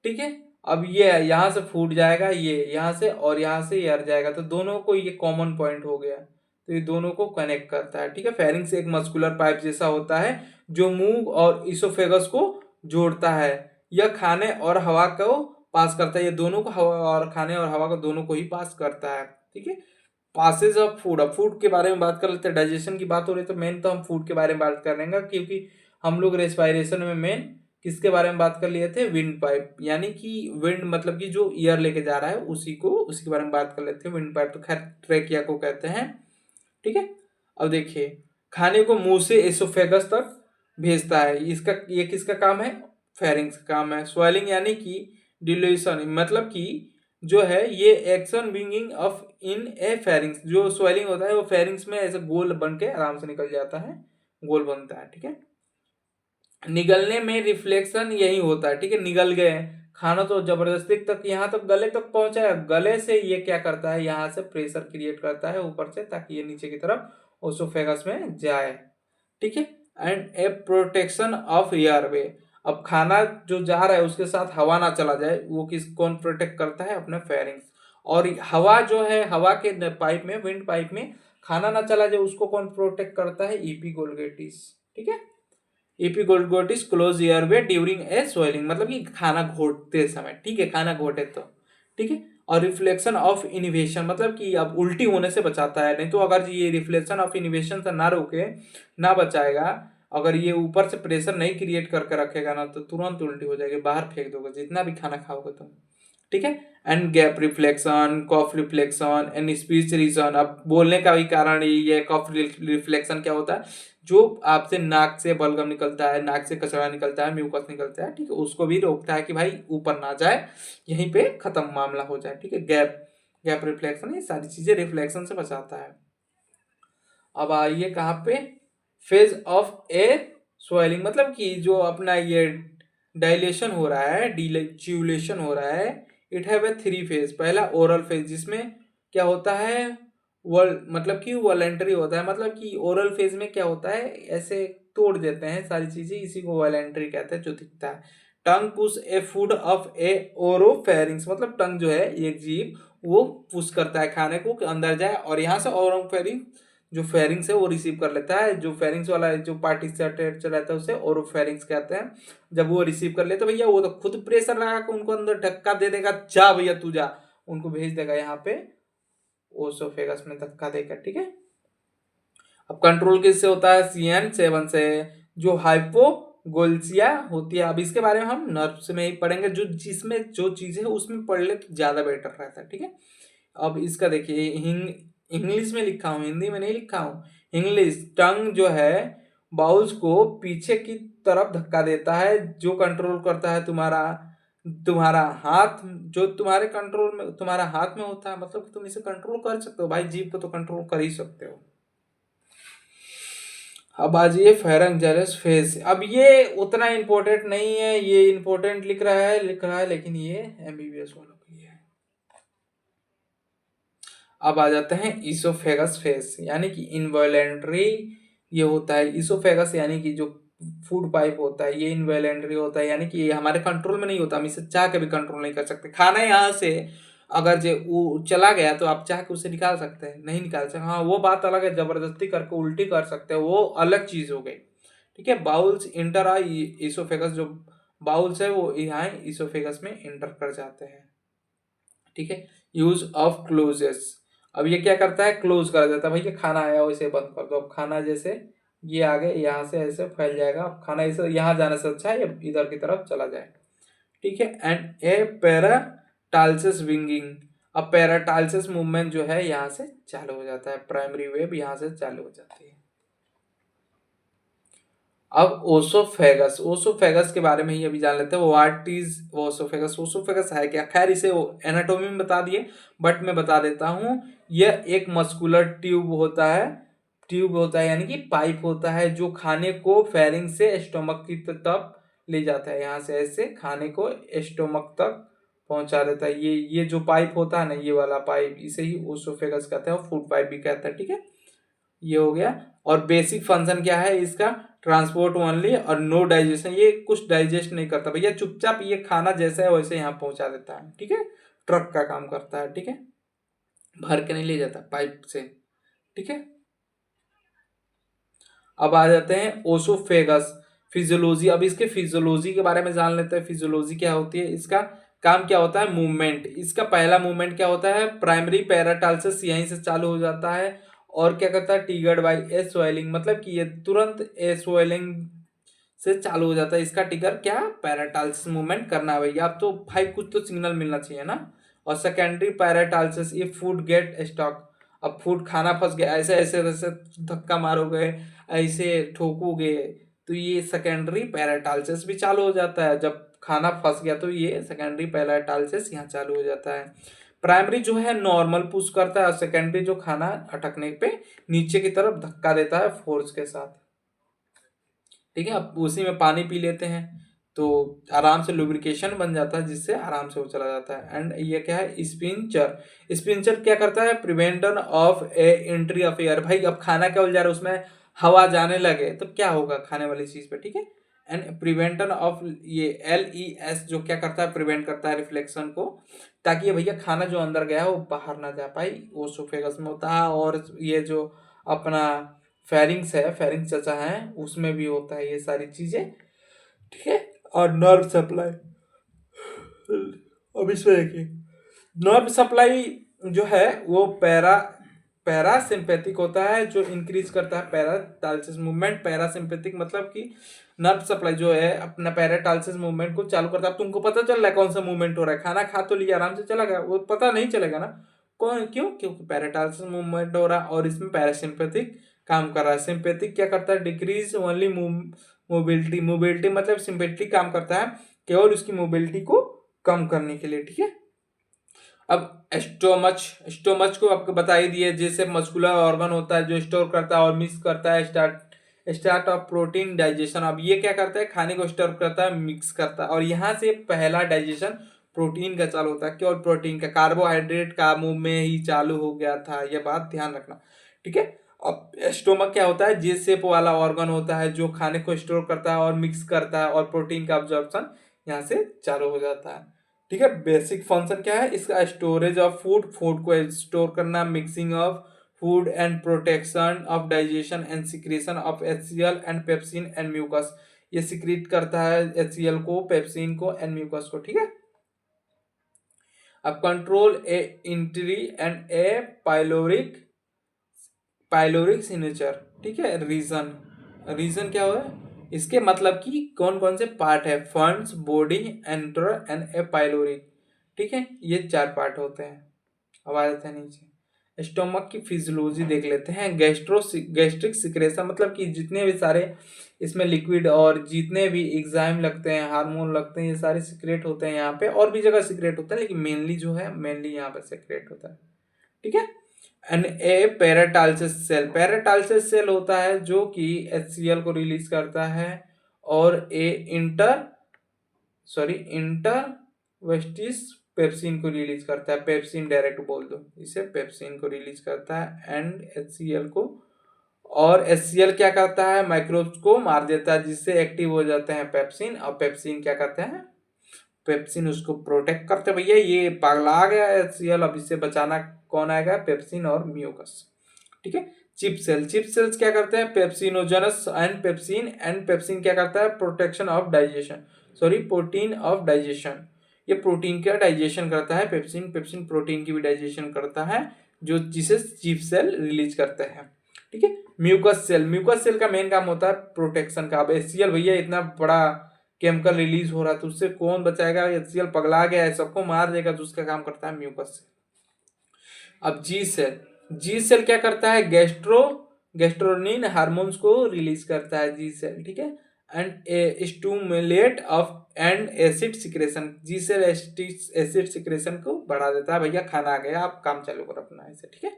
ठीक है। अब ये यहाँ से फूड जाएगा, ये यहाँ से, और यहाँ से एयर जाएगा, तो दोनों को ये कॉमन पॉइंट हो गया, तो ये दोनों को कनेक्ट करता है, ठीक है। फेरिंग्स एक मस्कुलर पाइप जैसा होता है जो मुंह और इसोफेगस को जोड़ता है। यह खाने और हवा को पास करता है, ये दोनों को, हवा और खाने और हवा को दोनों को ही पास करता है, ठीक है। पासेज ऑफ फूड, अब फूड के बारे में बात कर लेते हैं, डाइजेशन की बात हो रही है तो मेन तो हम फूड के बारे में बात कर लेंगे, क्योंकि हम लोग रेस्पिरेशन में मेन किसके बारे में बात कर लिए थे, विंड पाइप, यानी कि विंड मतलब कि जो एयर लेके जा रहा है उसी के बारे में बात कर लेते हैं। विंड पाइप तो खैर ट्रेकिया को कहते हैं, ठीक है। अब देखिए खाने को मुंह से एसोफेगस तक भेजता है, इसका ये किसका काम है, फेरिंग्स का काम है। स्वेलिंग यानी कि डिल्यूशन, मतलब कि जो है ये action binging of in a pharynx, जो स्वेलिंग होता है वो फेरिंग्स में ऐसे गोल बन के आराम से निकल जाता है, गोल बनता है, ठीक है। निगलने में रिफ्लेक्शन यही होता है, ठीक है। निगल गए खाना तो जबरदस्ती तक यहाँ तक गले तक पहुंचा है, गले से ये क्या करता है, यहाँ से प्रेशर क्रिएट करता है ऊपर से ताकि ये नीचे की तरफ ओसोफेगस में जाए, ठीक है। And A protection of airway, अब खाना जो जा रहा है उसके साथ हवा ना चला जाए, वो कौन प्रोटेक्ट करता है? अपना फेरिंग्स। और हवा जो है, हवा के पाइप में, विंड पाइप में खाना ना चला जाए, उसको कौन प्रोटेक्ट करता है? इपिगोलगेटिस। ठीक है, epiglottis close airway during a swallowing, मतलब कि खाना घोटते समय। ठीक है, खाना घोटे तो। ठीक है, और रिफ्लेक्शन ऑफ इनिवेशन, मतलब कि अब उल्टी होने से बचाता है। नहीं तो अगर ये रिफ्लेक्शन ऑफ इनिवेशन से ना रोके, ना बचाएगा, अगर ये ऊपर से प्रेशर नहीं क्रिएट करके रखेगा ना, तो तुरंत उल्टी हो जाएगी, बाहर फेंक दोगे जितना भी खाना खाओगे तुम। ठीक है, and gap reflection, cough reflection and speech region. अब बोलने का भी कारण ये कॉफ रिफ्लेक्शन क्या होता है? जो आपसे नाक से बलगम निकलता है, नाक से कचरा निकलता है, म्यूकस निकलता है, ठीक है, उसको भी रोकता है कि भाई ऊपर ना जाए, यहीं पे खत्म मामला हो जाए। ठीक है, गैप गैप रिफ्लेक्शन, ये सारी चीजें रिफ्लेक्शन से बचाता है। अब आइए कहाँ पे? फेज ऑफ ए स्वेलिंग, मतलब कि जो अपना ये डायलेशन हो रहा है, डिलेच्यूलेशन हो रहा है, इट हैव ए 3 फेज। पहला ओरल फेज, जिसमें क्या होता है? मतलब कि वॉलेंटरी होता है, मतलब कि ओरल फेज में क्या होता है, ऐसे तोड़ देते हैं सारी चीजें, इसी को वॉलेंटरी कहते हैं, जो दिखता है। Tongue push a food of a oropharynx, मतलब टंग जो है, एक जीभ, वो पुश करता है खाने को कि अंदर जाए, और यहाँ से ओरोफेरिंग जो फेरिंग्स है वो रिसीव कर लेता है। जो फेरिंग्स वाला जो पार्ट से अटैच रहता है उसे ओरोफेरिंग्स कहते हैं। जब वो रिसीव कर ले तो भैया वो तो खुद प्रेशर लगा के उनको अंदर धक्का दे देगा, जा भैया तू जा, उनको भेज देगा यहाँ पे ओसोफेगस में धक्का देकर। ठीक है, अब कंट्रोल किससे होता है? CN7 से, जो हाइपोगोल्सिया होती है। अब इसके बारे में हम नर्व्स में ही पढ़ेंगे, जो जिसमें जो चीज है उसमें पढ़ ले तो ज्यादा बेटर रहता है। ठीक है, अब इसका देखिए, इंग्लिश में लिखा हूं, हिंदी में नहीं लिखा हूं। इंग्लिश, टंग जो है बाउल्स को पीछे की तरफ धक्का देता है, जो कंट्रोल करता है तुम्हारा तुम्हारा हाथ, जो तुम्हारे कंट्रोल में, तुम्हारा हाथ में होता है, मतलब कि तुम इसे कंट्रोल कर सकते हो भाई, जीभ को तो कंट्रोल कर ही सकते हो। अब आ जाइए फेरेंजियस फेस। अब ये उतना इंपॉर्टेंट नहीं है, ये इंपॉर्टेंट लिख रहा है, लेकिन ये एमबीबीएस वालों के लिए है। अब आ जाते हैं इसोफेगस फेस, यानी कि इनवॉलेंट्री ये होता है। इसोफेगस यानी कि जो फूड पाइप होता है, ये इनवॉलेंट्री होता है, यानी कि ये हमारे कंट्रोल में नहीं होता, हम इसे चाह के भी कंट्रोल नहीं कर सकते। खाना यहाँ से अगर जो वो चला गया तो आप चाह के उसे निकाल सकते हैं? नहीं निकाल सकते। हाँ, वो बात अलग है, जबरदस्ती करके उल्टी कर सकते हैं, वो अलग चीज हो गई। ठीक है, बाउल्स इंटर इसोफेगस, जो बाउल्स है वो यहाँ इसोफेगस में इंटर कर जाते हैं। ठीक है, यूज ऑफ क्लोजेस। अब ये क्या करता है? क्लोज कर देता है, भैया खाना आया हो इसे बंद कर दो। अब खाना जैसे ये आगे यहाँ से ऐसे फैल जाएगा, अब खाना इसे यहाँ जाने से अच्छा है ये इधर की तरफ चला जाए। ठीक है, एंड ए पैराटाल्सिस विंगिंग। अब पैराटाल्सिस मूवमेंट जो है यहाँ से चालू हो जाता है, प्राइमरी वेव यहाँ से चालू हो जाती है। अब ओसोफेगस, ओसोफेगस के बारे में ही अभी जान लेते हैं। What is oesophagus? ओसोफेगस है क्या? खैर इसे एनाटोमी में बता दिए, बट मैं बता देता हूँ। यह एक मस्कुलर ट्यूब होता है, यानी कि पाइप होता है, जो खाने को फेरिंग से स्टोमक की तरफ ले जाता है। यहाँ से ऐसे खाने को स्टोमक तक पहुंचा देता है। ये जो पाइप होता है ना, ये वाला पाइप, इसे ही ओसोफेगस कहते हैं, और फूड पाइप भी कहते हैं। ठीक है, ये हो गया। और बेसिक फंक्शन क्या है इसका? ट्रांसपोर्ट ओनली और नो डाइजेशन। ये कुछ डाइजेस्ट नहीं करता भैया, चुपचाप ये खाना जैसा है वैसे यहाँ पहुंचा देता है। ठीक है, ट्रक का काम करता है। ठीक है, भर के नहीं ले जाता पाइप से। ठीक है, अब आ जाते हैं ओसोफेगस फिजियोलॉजी। अब इसके फिजियोलॉजी के बारे में जान लेते हैं। फिजियोलॉजी क्या होती है, इसका काम क्या होता है? मूवमेंट। इसका पहला मूवमेंट क्या होता है? प्राइमरी पैराटाल्सिस यहीं से चालू हो जाता है, और क्या करता है? ट्रिगर्ड बाय ए स्वेलिंग, मतलब कि ये तुरंत ए स्वेलिंग से चालू हो जाता है। इसका ट्रिगर क्या? पैराटाल्सिस मूवमेंट करना है भैया। अब तो भाई कुछ तो सिग्नल मिलना चाहिए ना। और सेकेंडरी पैराटाल्सिस, ये फूड गेट स्टॉक। अब फूड, खाना फंस गया, ऐसे ऐसे ऐसे धक्का मारोगे, ऐसे ठोकोगे, तो ये सेकेंडरी पैराटाल्सिस भी चालू हो जाता है। जब खाना फंस गया तो ये सेकेंडरी पैराटाल्सिस यहाँ चालू हो जाता है। प्राइमरी जो है नॉर्मल पुश करता है, और सेकेंडरी जो खाना अटकने पे नीचे की तरफ धक्का देता है फोर्स के साथ। ठीक है, अब उसी में पानी पी लेते हैं तो आराम से लुब्रिकेशन बन जाता है, जिससे आराम से वो चला जाता है। एंड ये क्या है? स्पिंचर। स्पिंचर क्या करता है? Prevention of A entry of air. भाई अब खाना क्या हो जा रहा है, उसमें हवा जाने लगे तो क्या होगा खाने वाली चीज पे? ठीक है, एंड प्रिवेंशन ऑफ, ये LES जो क्या करता है, प्रिवेंट करता है रिफ्लेक्शन को, ताकि ये भैया खाना जो अंदर गया है वो बाहर ना जा पाई, वो सोफेगस में होता है। और ये जो अपना फेरिंग्स है, फेरिंग्स चचा है, उसमें भी होता है ये सारी चीजें, ठीक है। और नर्व सप्लाई, अब इसमें देखिए, नर्व सप्लाई जो है वो पैरासिम्पेथिक होता है, जो इंक्रीज करता है पैराटालसिस मूवमेंट। पैरासिम्पेथिक मतलब कि नर्व सप्लाई जो है अपना पैराटालसिस मूवमेंट को चालू करता है। अब तुमको पता चल रहा है कौन सा मूवमेंट हो रहा है, खाना खा तो लिया, आराम से चला गया, वो पता नहीं चलेगा ना, कौन, क्यों, क्योंकि पैराटालसिस मूवमेंट हो रहा है और इसमें पैरासिम्पेथिक काम कर रहा है। सिंपेथिक क्या करता है, डिक्रीज ओनली मोबिलिटी, मोबिलिटी मतलब सिंपेथिक काम करता है केवल उसकी मोबिलिटी को कम करने के लिए, ठीक है। अब स्टोमच को आपको बता ही दिए, जैसे मस्कुलर ऑर्गन होता है जो स्टोर करता है और मिक्स करता है स्टार्ट ऑफ प्रोटीन डाइजेशन। अब ये क्या करता है, खाने को स्टोर करता है, मिक्स करता है, और यहाँ से पहला डाइजेशन प्रोटीन का चालू होता है, केवल प्रोटीन का, कार्बोहाइड्रेट का मुंह में ही चालू हो गया था, यह बात ध्यान रखना, ठीक है। अब स्टोमक क्या होता है, जे शेप वाला ऑर्गन होता है जो खाने को स्टोर करता है और मिक्स करता है, और प्रोटीन का अब्जॉर्प्शन यहाँ से चालू हो जाता है, ठीक है। बेसिक फंक्शन क्या है इसका, स्टोरेज ऑफ फूड, फूड को स्टोर करना, mixing of food and protection of digestion and secretion of HCl and pepsin and mucus. ये सिक्रीट करता है HCl को, पेप्सिन को एंड म्यूकस को, ठीक है। अब control A entry and A pyloric signature, ठीक है। रीजन क्या हुआ, इसके मतलब कि कौन कौन से पार्ट है, funds, body, enter and A pyloric, ठीक है। ये 4 पार्ट होते हैं। अब आ जाते हैं नीचे, स्टोमक की फिजियोलॉजी देख लेते हैं। गैस्ट्रिक सिक्रेशन मतलब कि जितने भी सारे इसमें लिक्विड और जितने भी एंजाइम लगते हैं, हार्मोन लगते हैं, ये सारे सिक्रेट होते हैं यहाँ पे, और भी जगह सिक्रेट होता है, लेकिन मेनली जो है मेनली यहाँ पे सिक्रेट होता है, ठीक है। एंड ए पैराटालसिस सेल होता है जो कि HCl को रिलीज करता है, और ए इंटरवेस्टिस पेप्सिन को रिलीज करता है, पेप्सिन डायरेक्ट बोल दो इसे, पेप्सिन को रिलीज करता है एंड HCl को। और HCl क्या करता है, माइक्रोब्स को मार देता है, जिससे एक्टिव हो जाते हैं पेप्सिन, और पेप्सिन क्या करते हैं, पेप्सिन उसको प्रोटेक्ट करते, भैया ये पगला गया HCl, अब इससे बचाना कौन आएगा, पेप्सिन और म्यूकस, ठीक है। चिप सेल्स क्या करते हैं, पेप्सिनोजेनस एंड पेप्सिन क्या करता है, protection of digestion, sorry protein of digestion, ये प्रोटीन का डाइजेशन करता है, पेप्सिन प्रोटीन की भी डाइजेशन करता है, जो जिसे चिप सेल रिलीज करते हैं, ठीक है। म्यूकस सेल का मेन काम होता है प्रोटेक्शन का। अब HCl भैया इतना बड़ा केमिकल रिलीज हो रहा है तो उससे कौन बचाएगा, HCl पगला गया है, सबको मार देगा, तो उसका काम करता है म्यूकस सेल। अब जी सेल क्या करता है, गैस्ट्रोनिन हार्मोन्स को रिलीज करता है जी सेल, ठीक है। And stimulate of and acid secretion, G cell acid secretion को बढ़ा देता है, भैया खाना आ गया, आप काम चालू करो अपना ऐसे, ठीक है।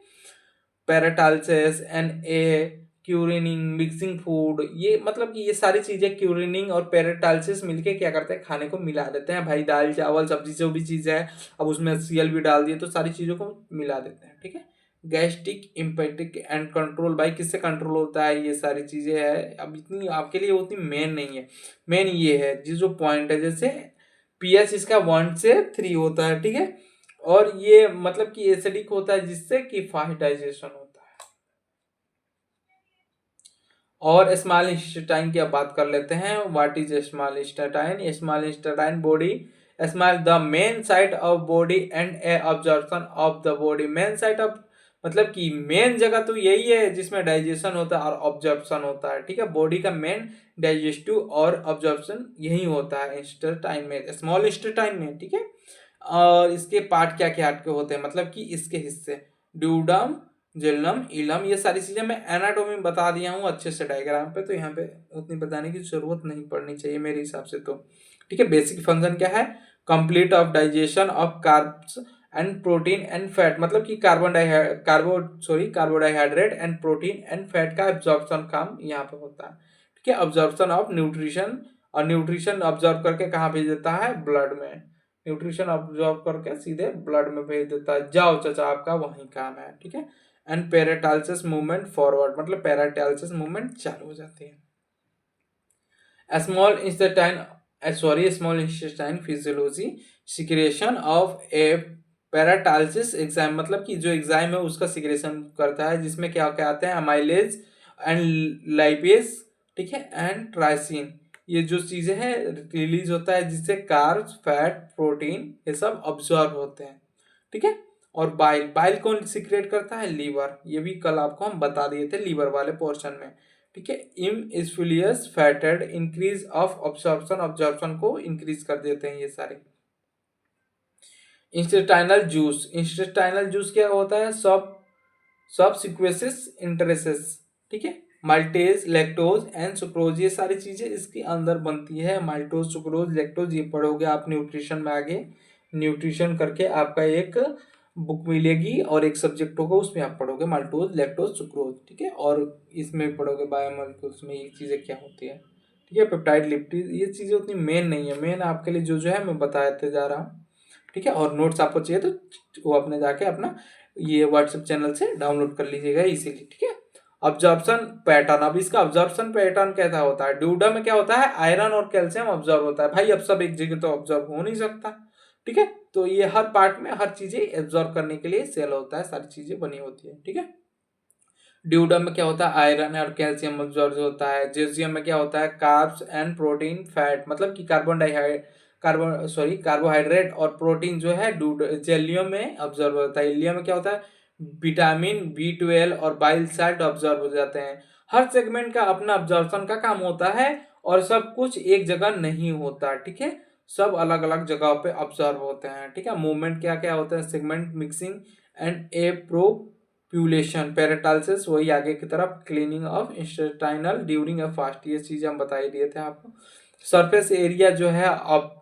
पैराटालसिस एंड ए क्यूरिनिंग मिक्सिंग फूड, ये मतलब कि ये सारी चीजें क्यूरिनिंग और पैराटालसिस मिलके क्या करते हैं, खाने को मिला देते हैं, भाई दाल चावल सब्जी जो भी चीज है, अब उसमें HCl भी डाल दिए तो सारी चीजों को मिला देते हैं, ठीक है। गैस्ट्रिक इम्पेटिक एंड कंट्रोल, भाई किससे कंट्रोल होता है, ये सारी चीजें है, अब इतनी आपके लिए उतनी मेन नहीं है, मेन ये है जो पॉइंट है, जैसे pH इसका 1 से 3 होता है, ठीक है। और ये मतलब कि एसिडिक होता है, जिससे कि फास्ट डाइजेशन होता है। और स्मॉल इंटेस्टाइन की अब बात कर लेते हैं, what is small intestine. Small intestine body, small the main site of body and A absorption of the body, main site of मतलब कि मेन जगह तो यही है जिसमें डाइजेशन होता है और ऑब्जर्प्शन होता है, ठीक है। बॉडी का मेन डाइजेस्टिव और ऑब्जर्प्शन यही होता है इंटेस्टाइन में, स्मॉल इंटेस्टाइन में, ठीक है। और इसके पार्ट क्या क्या के होते हैं, मतलब कि इसके हिस्से, ड्यूडम, जेलनम, इलम, ये सारी चीजें मैं एनाटोमी में बता दिया हूँ अच्छे से डायग्राम पे, तो यहाँ पे उतनी बताने की जरूरत नहीं पड़नी चाहिए मेरे हिसाब से तो, ठीक है। बेसिक फंक्शन क्या है, complete of digestion of carbs and protein and fat, मतलब कि कार्बोडाइहाइड्रेट एंड प्रोटीन एंड फैट का एब्जॉर्प्शन काम यहाँ पे होता है, ठीक है। ऑब्जॉर्प्शन ऑफ न्यूट्रिशन, और न्यूट्रिशन ऑब्जर्व करके कहाँ भेज देता है, ब्लड में, न्यूट्रिशन ऑब्जॉर्व करके सीधे ब्लड में भेज देता है, जाओ चाचा आपका वही काम है, ठीक है। एंड पैराटालसिस मूवमेंट फॉरवर्ड, मतलब पैराटालसिस मूवमेंट चालू हो जाती है। Small intestine small intestine physiology secretion of a peristalsis enzyme, मतलब कि जो एंजाइम है उसका सिक्रेशन करता है, जिसमें क्या क्या आते हैं, अमाइलेज एंड लाइपेज, ठीक है, एंड ट्राइसिन, ये जो चीजें हैं रिलीज होता है, जिससे कार्ब्स, फैट, प्रोटीन ये सब ऑब्जॉर्ब होते हैं, ठीक है। और बाइल, बाइल कौन सिक्रेट करता है, लीवर, ये भी कल आपको हम बता दिए थे लीवर वाले पोर्शन में, ठीक है। इम इस्फिलियस फैटेड इंक्रीज ऑफ ऑब्जॉर्प्शन को इंक्रीज कर देते हैं ये सारे। इंस्टेटाइनल जूस, इंस्टेटाइनल जूस क्या होता है, सब सब सिक्वेसिस इंटरेसेस, ठीक है। माल्टेज, लैक्टोज एंड सुक्रोज, ये सारी चीजें इसके अंदर बनती है। माल्टोज, सुक्रोज, लैक्टोज, ये पढ़ोगे आप न्यूट्रिशन में आगे, न्यूट्रिशन करके आपका एक बुक मिलेगी और एक सब्जेक्ट होगा, उसमें आप पढ़ोगे माल्टोज, लैक्टोज, सुक्रोज, ठीक है। और इसमें पढ़ोगे बायोमोलिक्यूल्स में ये चीजें क्या होती है, ठीक है। पेप्टाइड, लिपिड, ये चीजें उतनी मेन नहीं है, मेन आपके लिए जो जो है मैं बताते जा रहा हूँ, ठीक है। और नोट्स आपको चाहिए तो वो अपने जाके अपना ये व्हाट्सएप चैनल से डाउनलोड कर लीजिएगा इसीलिए, ठीक है। ऑब्जॉर्प्शन पैटर्न, अब इसका ऑब्जॉर्प्शन पैटर्न कैसा होता है, ड्यूडा में क्या होता है, आयरन और कैल्शियम ऑब्जॉर्व होता है। भाई अब सब एक जगह तो ऑब्जॉर्व हो नहीं सकता, ठीक है। तो ये हर पार्ट में हर चीजें एब्जॉर्व करने के लिए सेल होता है, सारी चीजें बनी होती है, ठीक है। ड्यूडम में क्या होता है, आयरन और कैल्शियम ऑब्जॉर्व होता है। जेसियम में क्या होता है, कार्ब्स एंड प्रोटीन, फैट, मतलब कि कार्बोहाइड्रेट और प्रोटीन जो है जेलियम में ऑब्जर्व होता है। इलियम में क्या होता है, विटामिन B12 और बाइल साल्ट ऑब्जर्व हो जाते हैं। हर सेगमेंट का अपना ऑब्जर्वेशन का काम होता है और सब कुछ एक जगह नहीं होता, ठीक है, सब अलग अलग जगह पे ऑब्जर्व होते हैं, ठीक है। मूवमेंट क्या क्या होता है, segment mixing and propulsion, peristalsis वही आगे की तरफ, cleaning of intestinal during a fast, ये चीज हम बता ही दिए थे आपको। सरफेस एरिया जो है अब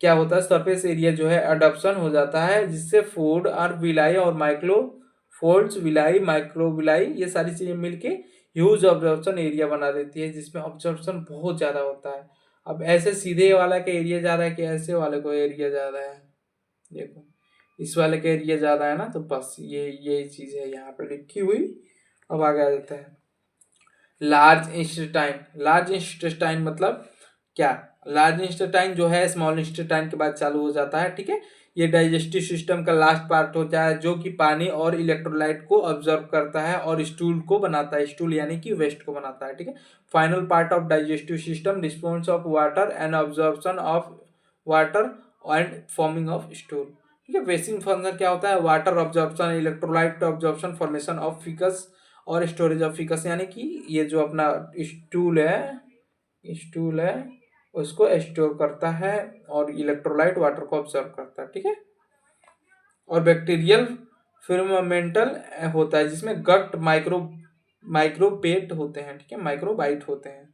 क्या होता है, सरफेस एरिया जो है अडप्शन हो जाता है, जिससे फूड और विलाई और माइक्रो फोल्ड्स, विलाई, माइक्रोविलाई, ये सारी चीजें मिलके ह्यूज ऑब्जर्वेशन एरिया बना देती है, जिसमें ऑब्जर्वेशन बहुत ज्यादा होता है। अब ऐसे सीधे वाला का एरिया ज्यादा है कि ऐसे वाले को एरिया ज्यादा है, देखो इस वाले का एरिया ज्यादा है ना, तो बस ये चीज है यहाँ पे लिखी हुई। अब आगे आ जाता है लार्ज इंस्टेटाइन, लार्ज इंस्टेटाइन मतलब क्या, लार्ज इंस्टेटाइन जो है स्मॉल इंस्टेटाइन के बाद चालू हो जाता है, ठीक है। ये डाइजेस्टिव सिस्टम का लास्ट पार्ट होता है, जो कि पानी और इलेक्ट्रोलाइट को ऑब्जर्व करता है और स्टूल को बनाता है, स्टूल यानी कि वेस्ट को बनाता है, ठीक है। Final part of digestive system, dispose of water and absorption of water and forming of stool, ठीक है। बेसिक फंक्शन क्या होता है, water absorption, electrolyte absorption, formation of ficus और स्टोरेज ऑफ फिकस, यानी कि ये जो अपना स्टूल है उसको स्टोर करता है और इलेक्ट्रोलाइट वाटर को ऑब्जर्व करता है, ठीक है। और बैक्टीरियल फिर्मेंटल होता है, जिसमें गट माइक्रोपेट होते हैं, ठीक है, माइक्रोबाइट होते हैं,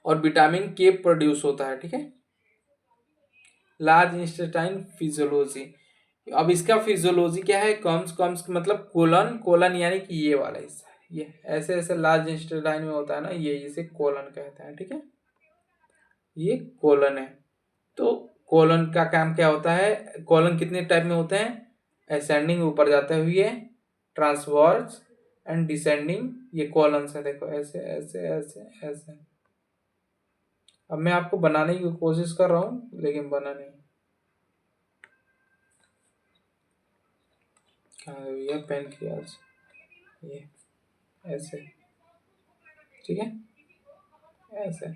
और विटामिन के प्रोड्यूस होता है, ठीक है। लार्ज इंस्टेटाइन फिजियोलॉजी, अब इसका फिजियोलॉजी क्या है, कम्स कम्स मतलब कोलन, कोलन यानी कि ये वाला हिस्सा, ये ऐसे ऐसे लार्ज इंस्टेटाइन में होता है ना, ये इसे कोलन कहते हैं, ठीक है, ये कोलन है। तो कोलन का काम क्या होता है, कोलन कितने टाइप में होते हैं, असेंडिंग ऊपर जाते हुए, ट्रांसवर्स एंड डिसेंडिंग, ये कॉलन है, देखो ऐसे ऐसे ऐसे ऐसे। अब मैं आपको बनाने की कोशिश कर रहा हूँ लेकिन बना नहीं, ये पेन किया ये ऐसे, ठीक है, ऐसे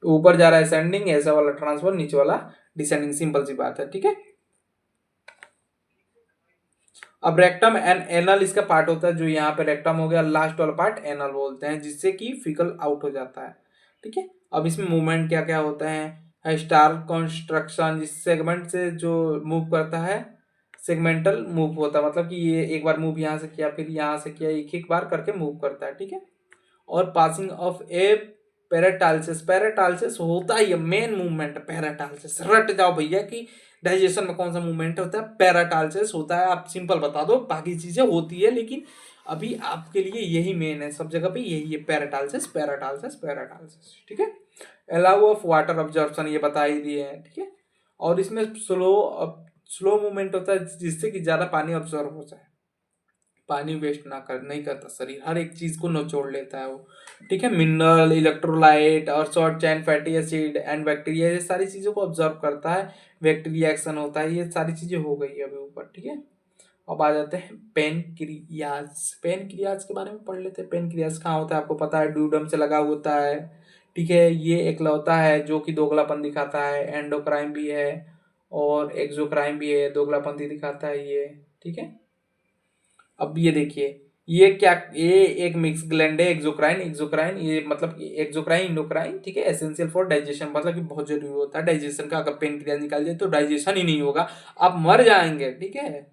ऊपर जा रहा है असेंडिंग, ऐसा वाला ट्रांसफर, नीचे वाला डिसेंडिंग, सिंपल सी बात है, ठीक है। अब रेक्टम एंड एनल इसका पार्ट होता है, जो यहाँ पे रेक्टम हो गया, लास्ट वाला पार्ट एनल बोलते हैं, जिससे कि फिकल आउट हो जाता है, ठीक है। अब इसमें मूवमेंट क्या क्या होता है, स्टार कंस्ट्रक्शन, जिस सेगमेंट से जो मूव करता है सेगमेंटल मूव होता है, मतलब कि ये एक बार मूव यहाँ से किया फिर यहाँ से किया, एक एक बार करके मूव करता है, ठीक है। और पासिंग ऑफ ए पेराटालसिस, पेराटालसिस होता ही है मेन मूवमेंट, पेराटालसिस रट जाओ भैया कि डाइजेशन में कौन सा मूवमेंट होता है, पैराटालसिस होता है, आप सिंपल बता दो, बाकी चीजें होती है लेकिन अभी आपके लिए यही मेन है, सब जगह पे यही है, पैराटालसिस पैराटालसिस पैराटालसिस, ठीक है। अलाउ ऑफ वाटर ऑब्जर्प्शन ये बता ही दिए हैं, ठीक है। और इसमें स्लो मूवमेंट होता है, जिससे कि ज्यादा पानी ऑब्जर्व हो जाए, पानी वेस्ट नहीं करता शरीर, हर एक चीज को निचोड़ लेता है वो, ठीक है। मिनरल, इलेक्ट्रोलाइट और short chain fatty acid and bacteria, ये सारी चीजों को ऑब्जर्व करता है, बैक्टीरिया एक्शन होता है, ये सारी चीजें हो गई है अभी ऊपर, ठीक है। अब आ जाते हैं पेनक्रियाज। पेनक्रियाज के बारे में पढ़ लेते हैं। पेनक्रियाज कहाँ होता है आपको पता है, ड्यूडम से लगा होता है, ठीक है। ये एकलौता है जो कि दोगलापन दिखाता है, एंडोक्राइन भी है और एक्सोक्राइन भी है, दोगलापंथी दिखाता है ये, ठीक है। अब ये देखिए, ये क्या, ये एक मिक्स ग्लैंड है, एक्सोक्राइन। एक्सोक्राइन ये मतलब एक्सोक्राइन इंडोक्राइन, ठीक है, एसेंशियल फॉर डाइजेशन, मतलब कि बहुत जरूरी होता है डाइजेशन का। अगर पेनक्रियाज निकाल जाए तो डाइजेशन ही नहीं होगा, आप मर जाएंगे, ठीक है।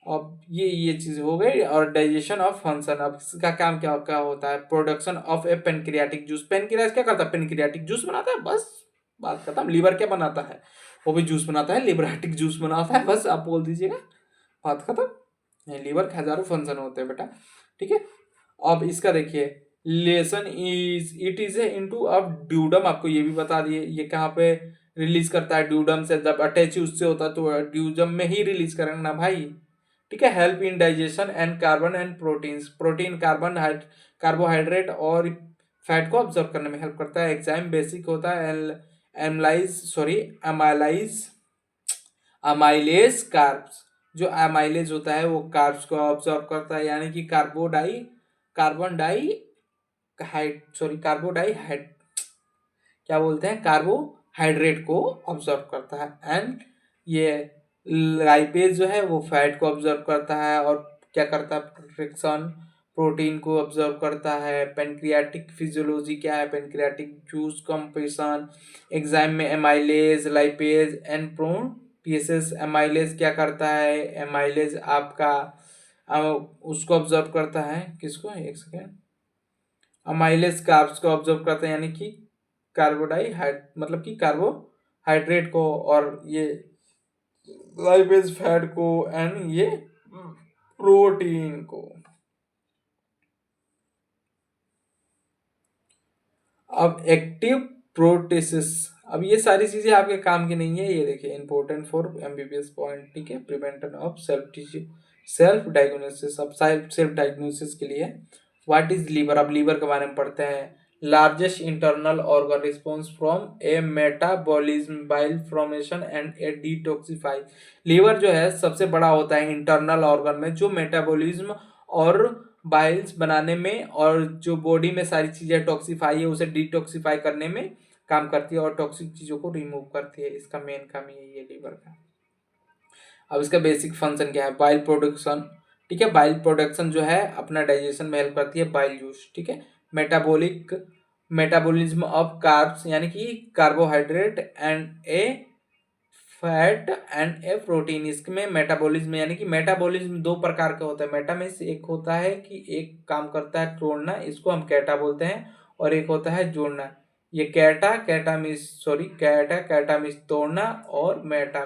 अब ये चीज हो गई। और डाइजेशन ऑफ फंक्शन, अब इसका काम क्या क्या होता है, production of A pancreatic juice. Pancreas क्या करता है, पेनक्रियाटिक जूस बनाता है, बस बात खत्म। लीवर क्या बनाता है, वो भी जूस बनाता है, लिबरेटिक जूस बनाता है, बस आप बोल दीजिएगा, बात खत्म। नहीं, लीवर के हजारों फंक्शन होते हैं बेटा, ठीक है। अब इसका देखिए, lesson is it is a into of duodenum, आपको ये भी बता दिए, ये कहाँ पे रिलीज करता है, ड्यूडम से। जब अटैच उससे होता है तो ड्यूडम में ही रिलीज करेंगे ना भाई, ठीक है। Help in digestion and carbon and proteins, protein, carbon, carbohydrate और फैट को ऑब्जर्व करने में हेल्प करता है। एग्जाम बेसिक होता है एमलाइज सॉरी अमाइलाइज अमाइलेज कार्ब्स, जो अमाइलेज होता है वो कार्ब्स को ऑब्जर्व करता है, यानी कि कार्बन डाई हाइड सॉरी कार्बोडाइहाइड क्या बोलते हैं, कार्बोहाइड्रेट को ऑब्जर्व करता है। एंड ये लाइपेज जो है वो फैट को ऑब्जर्व करता है, और क्या करता है, प्रोटेक्शन, प्रोटीन को ऑब्जर्व करता है। पेनक्रियाटिक फिजियोलॉजी क्या है, पेनक्रियाटिक जूस कंपेशन, एग्जाम में एमाइलेज, लाइपेज एंड प्रोटीएसेस। एमाइलेज क्या करता है, एमाइलेज आपका उसको ऑब्जर्व करता है, किसको, एक सेकेंड, अमाइलेज कार्ब्स को ऑब्जर्व करते हैं, यानी कि मतलब कि कार्बोहाइड्रेट को, और ये लाइपेज फैट को, एंड ये प्रोटीन को। अब एक्टिव प्रोटेसिस, अब ये सारी चीजें आपके काम की नहीं है, ये देखिए इंपॉर्टेंट फॉर एमबीबीएस पॉइंट, ठीक है। प्रिवेंशन ऑफ सेल्फ डायग्नोसिस, अब सेल्फ डायग्नोसिस के लिए व्हाट इज लीवर, अब लीवर के बारे में पढ़ते हैं। Largest internal organ response from a metabolism, bile formation and a detoxify. Liver जो है सबसे बड़ा होता है इंटरनल ऑर्गन में, जो मेटाबॉलिज्म और बाइल्स बनाने में, और जो बॉडी में सारी चीजें टॉक्सिफाई है उसे डिटॉक्सिफाई करने में काम करती है, और टॉक्सिक चीजों को रिमूव करती है, इसका मेन काम यही है लीवर का। अब इसका बेसिक फंक्शन क्या है, बाइल प्रोडक्शन, ठीक है। बाइल प्रोडक्शन जो है अपना डाइजेशन में हेल्प करती है, बाइल जूस, ठीक है। मेटाबॉलिज्म ऑफ कार्ब्स, यानी कि carbohydrate and A fat and a protein, इसमें मेटाबॉलिज्म, यानी कि मेटाबॉलिज्म दो प्रकार का होता है। मेटा में से एक होता है कि एक काम करता है तोड़ना, इसको हम कैटा बोलते हैं, और एक होता है जोड़ना। ये कैटा मीन्स तोड़ना, और मेटा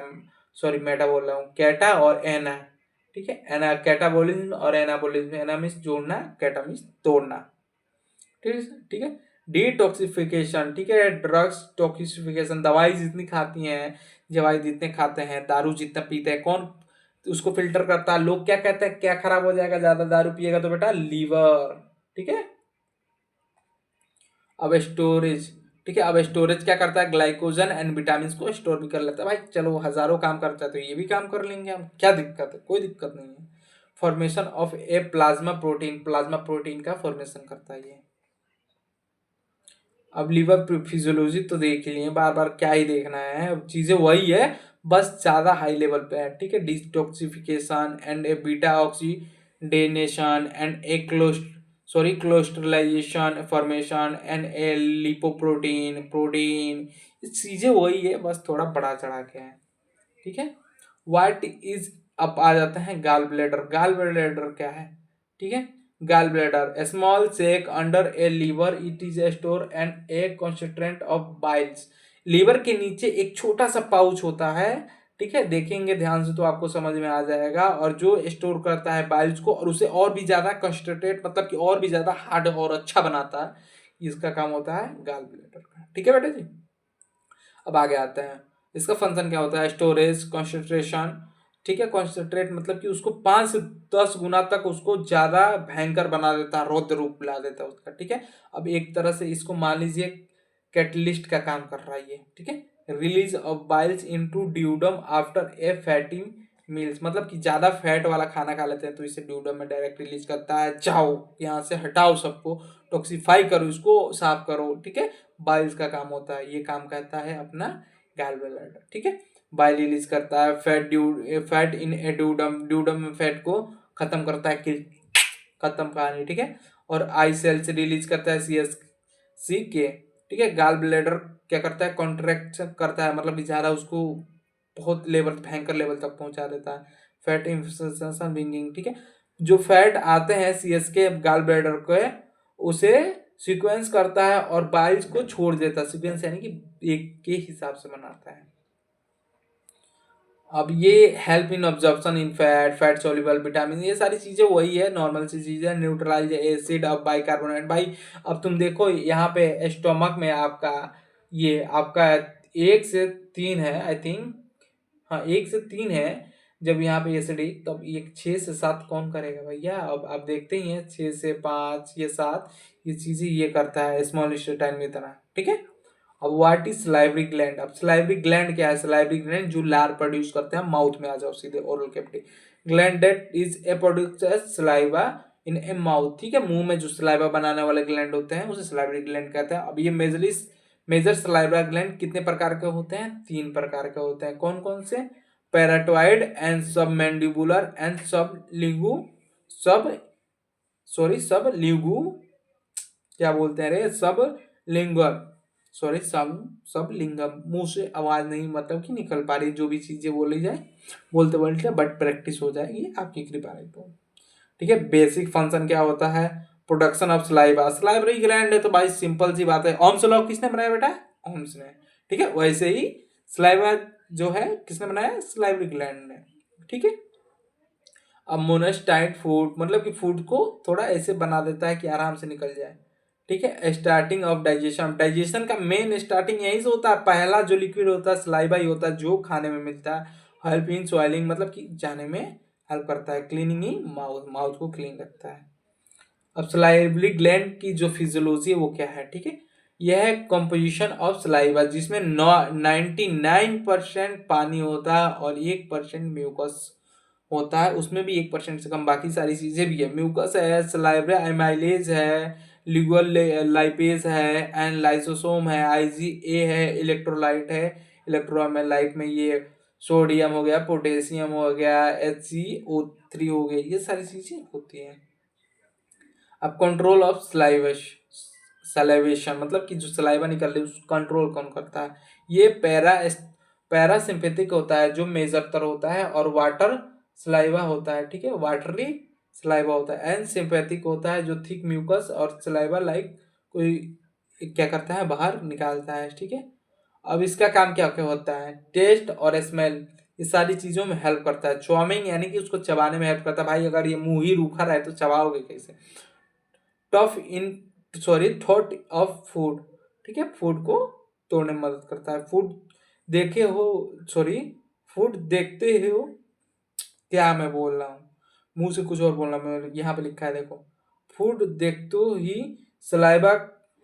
बोल रहा हूँ, कैटा और एना, ठीक है। एना कैटाबॉलिज्म और एनाबॉलिज्म, एना मीन्स जोड़ना, कैटा मीन्स तोड़ना, ठीक है, ठीक है। डिटॉक्सिफिकेशन, ठीक है, ड्रग्स टॉक्सिफिकेशन, दवाई जितनी खाती हैं, दवाई जितने खाते हैं, दारू जितना पीते हैं, कौन उसको फिल्टर करता है, लोग क्या कहते हैं, क्या खराब हो जाएगा ज्यादा दारू पिएगा तो, बेटा लीवर, ठीक है। अब स्टोरेज, ठीक है, अब स्टोरेज क्या करता है, ग्लाइकोजन एंड विटामिन को स्टोर भी कर लेता है। भाई चलो हजारों काम करता है तो ये भी काम कर लेंगे हम, क्या दिक्कत है, कोई दिक्कत नहीं है। Formation of A plasma protein, plasma protein का फॉर्मेशन करता है ये। अब लीवर फिजियोलॉजी तो देख लिए, बार बार क्या ही देखना है, अब चीजें वही है, बस ज्यादा हाई लेवल पे है, ठीक है। Detoxification and a beta oxidation and a cholesterolisation formation and a lipoprotein protein, चीजें वही है, बस थोड़ा बड़ा चढ़ा के है, ठीक है। व्हाट इज, अब आ जाते हैं गाल ब्लैडर। गाल ब्लैडर क्या है, ठीक है। Gall bladder small sac under a liver, it is a store and a concentrate of biles. Liver के नीचे एक छोटा सा पाउच होता है, ठीक है, देखेंगे ध्यान से तो आपको समझ में आ जाएगा, और जो स्टोर करता है बाइल्स को, और उसे और भी ज्यादा कंसंट्रेट मतलब कि और भी ज्यादा हार्ड और अच्छा बनाता है, इसका काम होता है गाल ब्लैडर का, ठीक है बेटा जी। अब आगे आते हैं, इसका फंक्शन क्या होता है, स्टोरेज, कंसंट्रेशन, ठीक है। कॉन्सेंट्रेट मतलब कि उसको 5 से 10 गुना तक उसको ज्यादा भयंकर बना देता है, रौद्र रूप ला देता है उसका, ठीक है। अब एक तरह से इसको मान लीजिए कैटलिस्ट का काम कर रहा है ये, ठीक है। Release of biles into duodenum after a fatty meals, मतलब कि ज्यादा फैट वाला खाना खा लेते हैं तो इसे ड्यूडम में डायरेक्ट रिलीज करता है। जाओ यहाँ से हटाओ सबको, टॉक्सीफाई करो, इसको साफ करो, ठीक है। बाइल्स का काम होता है, ये काम करता है अपना गैल ब्लैडर, ठीक है। बाइल रिलीज करता है, फैट इन ए ड्यूडम, ड्यूडम में फैट को खत्म करता है, खत्म कहानी, ठीक है। और आई सेल से रिलीज करता है CSC के, ठीक है। गाल ब्लैडर क्या करता है, कॉन्ट्रैक्ट करता है, मतलब कि ज्यादा उसको बहुत लेवल, भयंकर लेवल तक पहुंचा देता है। फैट इंफिल्ट्रेशन विंगिंग, ठीक है। जो फैट आते हैं CS के गाल ब्लैडर के, उसे सीक्वेंस करता है और बाइल्स को छोड़ देता है। सीक्वेंस यानी कि एक के हिसाब से बनाता है। अब ये help in absorption in fat, fat soluble vitamin, ये सारी चीजें वही है, नॉर्मल सी चीजें। न्यूट्रलाइज एसिड ऑफ बाइकार्बोनेट, भाई अब तुम देखो यहाँ पे स्टोमक में आपका, ये आपका 1 से 3 है आई थिंक, हाँ 1 से 3 है। जब यहाँ पे एसिडिक, तब ये 6 से 7 कौन करेगा भैया। अब आप देखते ही हैं 6 से 5 ये 7, ये चीजें ये करता है स्मॉल इंटेस्टाइन में तरह, ठीक है। अब व्हाट इज सलाइवरी ग्लैंड, अब सलाइवरी ग्लैंड क्या है, सलाइवरी ग्लैंड जो लार प्रोड्यूस करते हैं माउथ में, आ जाओ सीधे oral cavity, gland that is a produce saliva in A mouth, ठीक है। मुंह में जो सलाइवा बनाने वाले ग्लैंड होते हैं उसे सलाइवरी ग्लैंड कहते हैं। अब ये मेजर सलाइवरी ग्लैंड कितने प्रकार के होते हैं, 3 प्रकार के होते हैं। कौन कौन से, पैराटॉइड एंड सब मैंडिबुलर एंड सब लिंगू, क्या बोलते हैं रे, सब लिंगर, सॉरी सब लिंगम, मुंह से आवाज नहीं मतलब कि निकल पा रही, जो भी चीजें बोली जाए बोलते बोलते, बट प्रैक्टिस हो जाएगी आपकी कृपा रही तो, ठीक है। बेसिक फंक्शन क्या होता है, production of saliva, salivary gland है तो भाई सिंपल सी बात है, ओम्स लॉ किसने बनाया बेटा, ओम्स ने, ठीक है। वैसे ही सलाइवा जो है किसने बनाया, सलाइवरी ग्लैंड ने, ठीक है। अब मोनोस्टाइट फूड, मतलब कि फूड को थोड़ा ऐसे बना देता है कि आराम से निकल जाए, ठीक है। स्टार्टिंग ऑफ डाइजेशन, डाइजेशन का मेन स्टार्टिंग यहीं से होता है, पहला जो लिक्विड होता है सलाइवा ही होता है जो खाने में मिलता है। हेल्प इन स्वेलिंग, मतलब कि जाने में हेल्प करता है, क्लीनिंग इन माउथ, माउथ को क्लीन रखता है। अब सलाइवरी ग्लैंड की जो फिजियोलॉजी है वो क्या है, ठीक है। यह है कंपोजिशन ऑफ सलाइवा, जिसमें 99% पानी होता है और 1% म्यूकस होता है, उसमें भी 1% से कम, बाकी सारी चीजें भी है। म्यूकस है, सलाइवरा एमाइलेज है, लिगुअल लाइपेज है, एंड लाइसोसोम है, IgA है, इलेक्ट्रोलाइट है। इलेक्ट्रोलाइट में ये सोडियम हो गया, पोटेशियम हो गया, HCO3 हो गया, ये सारी चीजें होती हैं। अब कंट्रोल ऑफ सलाइवेशन, मतलब कि जो सलाइवा निकल रही है उसको कंट्रोल कौन करता है, ये पैरासिम्पेथिक होता है जो मेजर होता है, और वाटर सलाइवा होता है, ठीक है, वाटरी सलाइवा होता है। एंड सिंपैथिक होता है जो थिक म्यूकस और सलाइवा लाइक कोई क्या करता है, बाहर निकालता है, ठीक है। अब इसका काम क्या क्या होता है, टेस्ट और स्मेल, ये सारी चीजों में हेल्प करता है। च्वामिंग यानी कि उसको चबाने में हेल्प करता है, भाई अगर ये मुंह ही रूखा रहे तो चबाओगे कैसे। थॉट ऑफ फूड, ठीक है, फूड को तोड़ने में मदद करता है। देखे हो फूड देखते हो, क्या मैं बोल रहा हूँ, मुंह से कुछ और बोल रहा हूँ, यहाँ पे लिखा है देखो, फूड देखते ही सलाइवा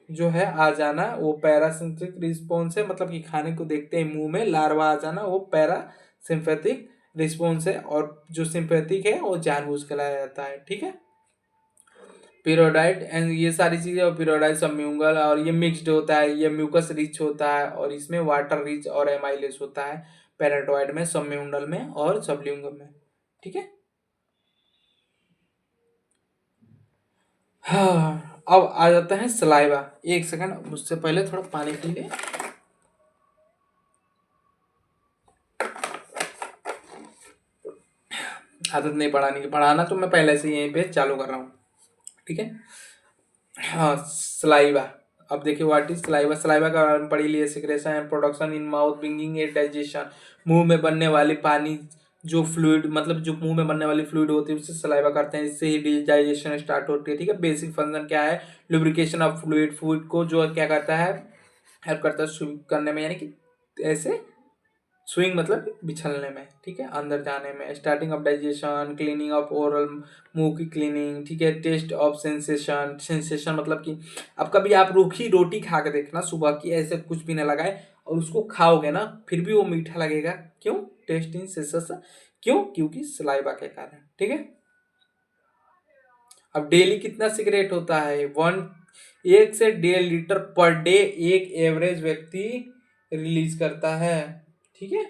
जो है आ जाना वो पैरासिम्पेथिक रिस्पॉन्स है, मतलब कि खाने को देखते ही मुंह में लार्वा आ जाना वो पैरासिम्पेथिक रिस्पॉन्स है, और जो सिंपैथिक है वो जानबूझ के लाया जाता है, ठीक है। पीरियोडाइट एंड ये सारी चीजें, और पीरियोडाइट सबम्यूंगल, और ये मिक्स्ड होता है, ये म्यूकस रिच होता है और इसमें वाटर रिच और एमाइलेस होता है, पैराटॉइड में, सबम्यूंडल में और सबल्यूंगल में, ठीक है। हाँ, अब आ जाता है सलाइवा। एक सेकंड, उससे पहले थोड़ा पानी पी ले। आदत नहीं पढ़ाने की, पढ़ाना तो मैं पहले से यहीं पे चालू कर रहा हूँ, ठीक है। हाँ सलाइवा, अब देखिए व्हाट इज सलाइवा, सलाइवा का बारे में पढ़ी लिए, secretion and production in mouth bringing a digestion, मुंह में बनने वाली पानी जो फ्लूइड, मतलब जो मुंह में बनने वाली फ्लूइड होती है उससे सलाइवा करते हैं, इससे ही डाइजेशन स्टार्ट होती है, ठीक है। बेसिक फंक्शन क्या है, लुब्रिकेशन ऑफ फ्लूइड, फ्लूइड को जो क्या करता है, हेल्प करता है शुद्ध करने में, यानी कि ऐसे स्विंग मतलब बिछलने में, ठीक है, अंदर जाने में। Starting of digestion, cleaning of oral, मुंह की क्लीनिंग, ठीक है। टेस्ट ऑफ सेंसेशन, सेंसेशन मतलब कि अब कभी आप रूखी रोटी खा के देखना सुबह की, ऐसे कुछ भी ना लगाए और उसको खाओगे ना, फिर भी वो मीठा लगेगा। क्यों? टेस्ट इन सेंसेशन, क्यों? क्योंकि सलाइवा के कारण, ठीक है। अब डेली कितना सिगरेट होता है? 1 से 1.5 लीटर पर डे एक एवरेज व्यक्ति रिलीज करता है, ठीक है,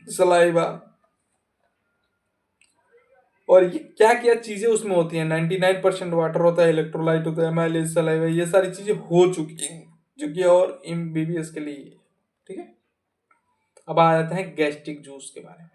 सलाइवा। और ये क्या क्या चीजें उसमें होती हैं? 99% वाटर होता है, इलेक्ट्रोलाइट होता है, माइलेज, सलाइवा, ये सारी चीजें हो चुकी हैं, जो कि और एमबीबीएस के लिए, ठीक है। अब आ जाते हैं गैस्ट्रिक जूस के बारे में।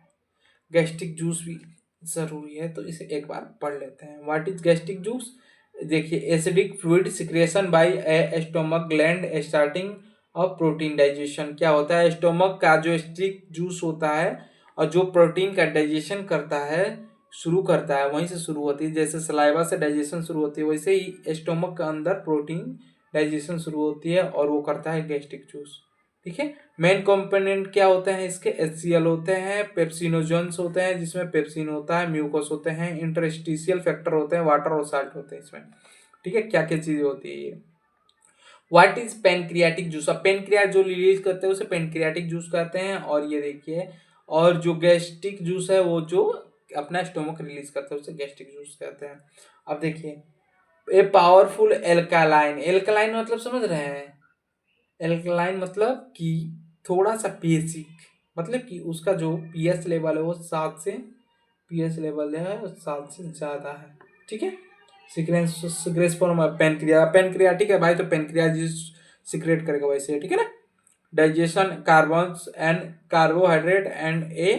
गैस्ट्रिक जूस भी जरूरी है, तो इसे एक बार पढ़ लेते हैं। What is gastric juice? देखिए, acidic fluid secretion by a stomach gland starting of protein digestion. क्या होता है? स्टोमक का जो गैस्ट्रिक जूस होता है और जो प्रोटीन का डाइजेशन करता है, शुरू करता है, वहीं से शुरू होती है। जैसे सलाइवा से डाइजेशन शुरू होती है, वैसे ही स्टोमक के अंदर प्रोटीन डाइजेशन शुरू होती है और वो करता है गैस्ट्रिक जूस, ठीक है। मेन कंपोनेंट क्या होते हैं इसके? HCl होते हैं, पेप्सिनोजेंस होते हैं जिसमें पेप्सिन होता है, म्यूकोस होते हैं, इंटरस्टिशियल फैक्टर होते हैं, वाटर और साल्ट होते हैं इसमें, ठीक है। क्या क्या चीजें होती है ये? What is pancreatic juice? अब पेनक्रियास जो रिलीज करते हैं उसे पेनक्रियाटिक जूस कहते हैं। और ये देखिए, और जो गैस्ट्रिक जूस है वो जो अपना स्टोमक रिलीज करता है उसे गैस्ट्रिक जूस कहते हैं। अब देखिए, ए पावरफुल एल्कालाइन, एल्कालाइन मतलब समझ रहे हैं? एल्कलाइन मतलब कि थोड़ा सा बेसिक, मतलब कि उसका जो पीएच लेवल है वो 7 से, पीएच लेवल है 7 से ज्यादा है, ठीक है। सिक्रेस फॉर्म पेनक्रिया, पेनक्रियाटिक है भाई, तो पेनक्रियास सिक्रेट करेगा वैसे, ठीक है ना। Digestion, carbons and carbohydrate and a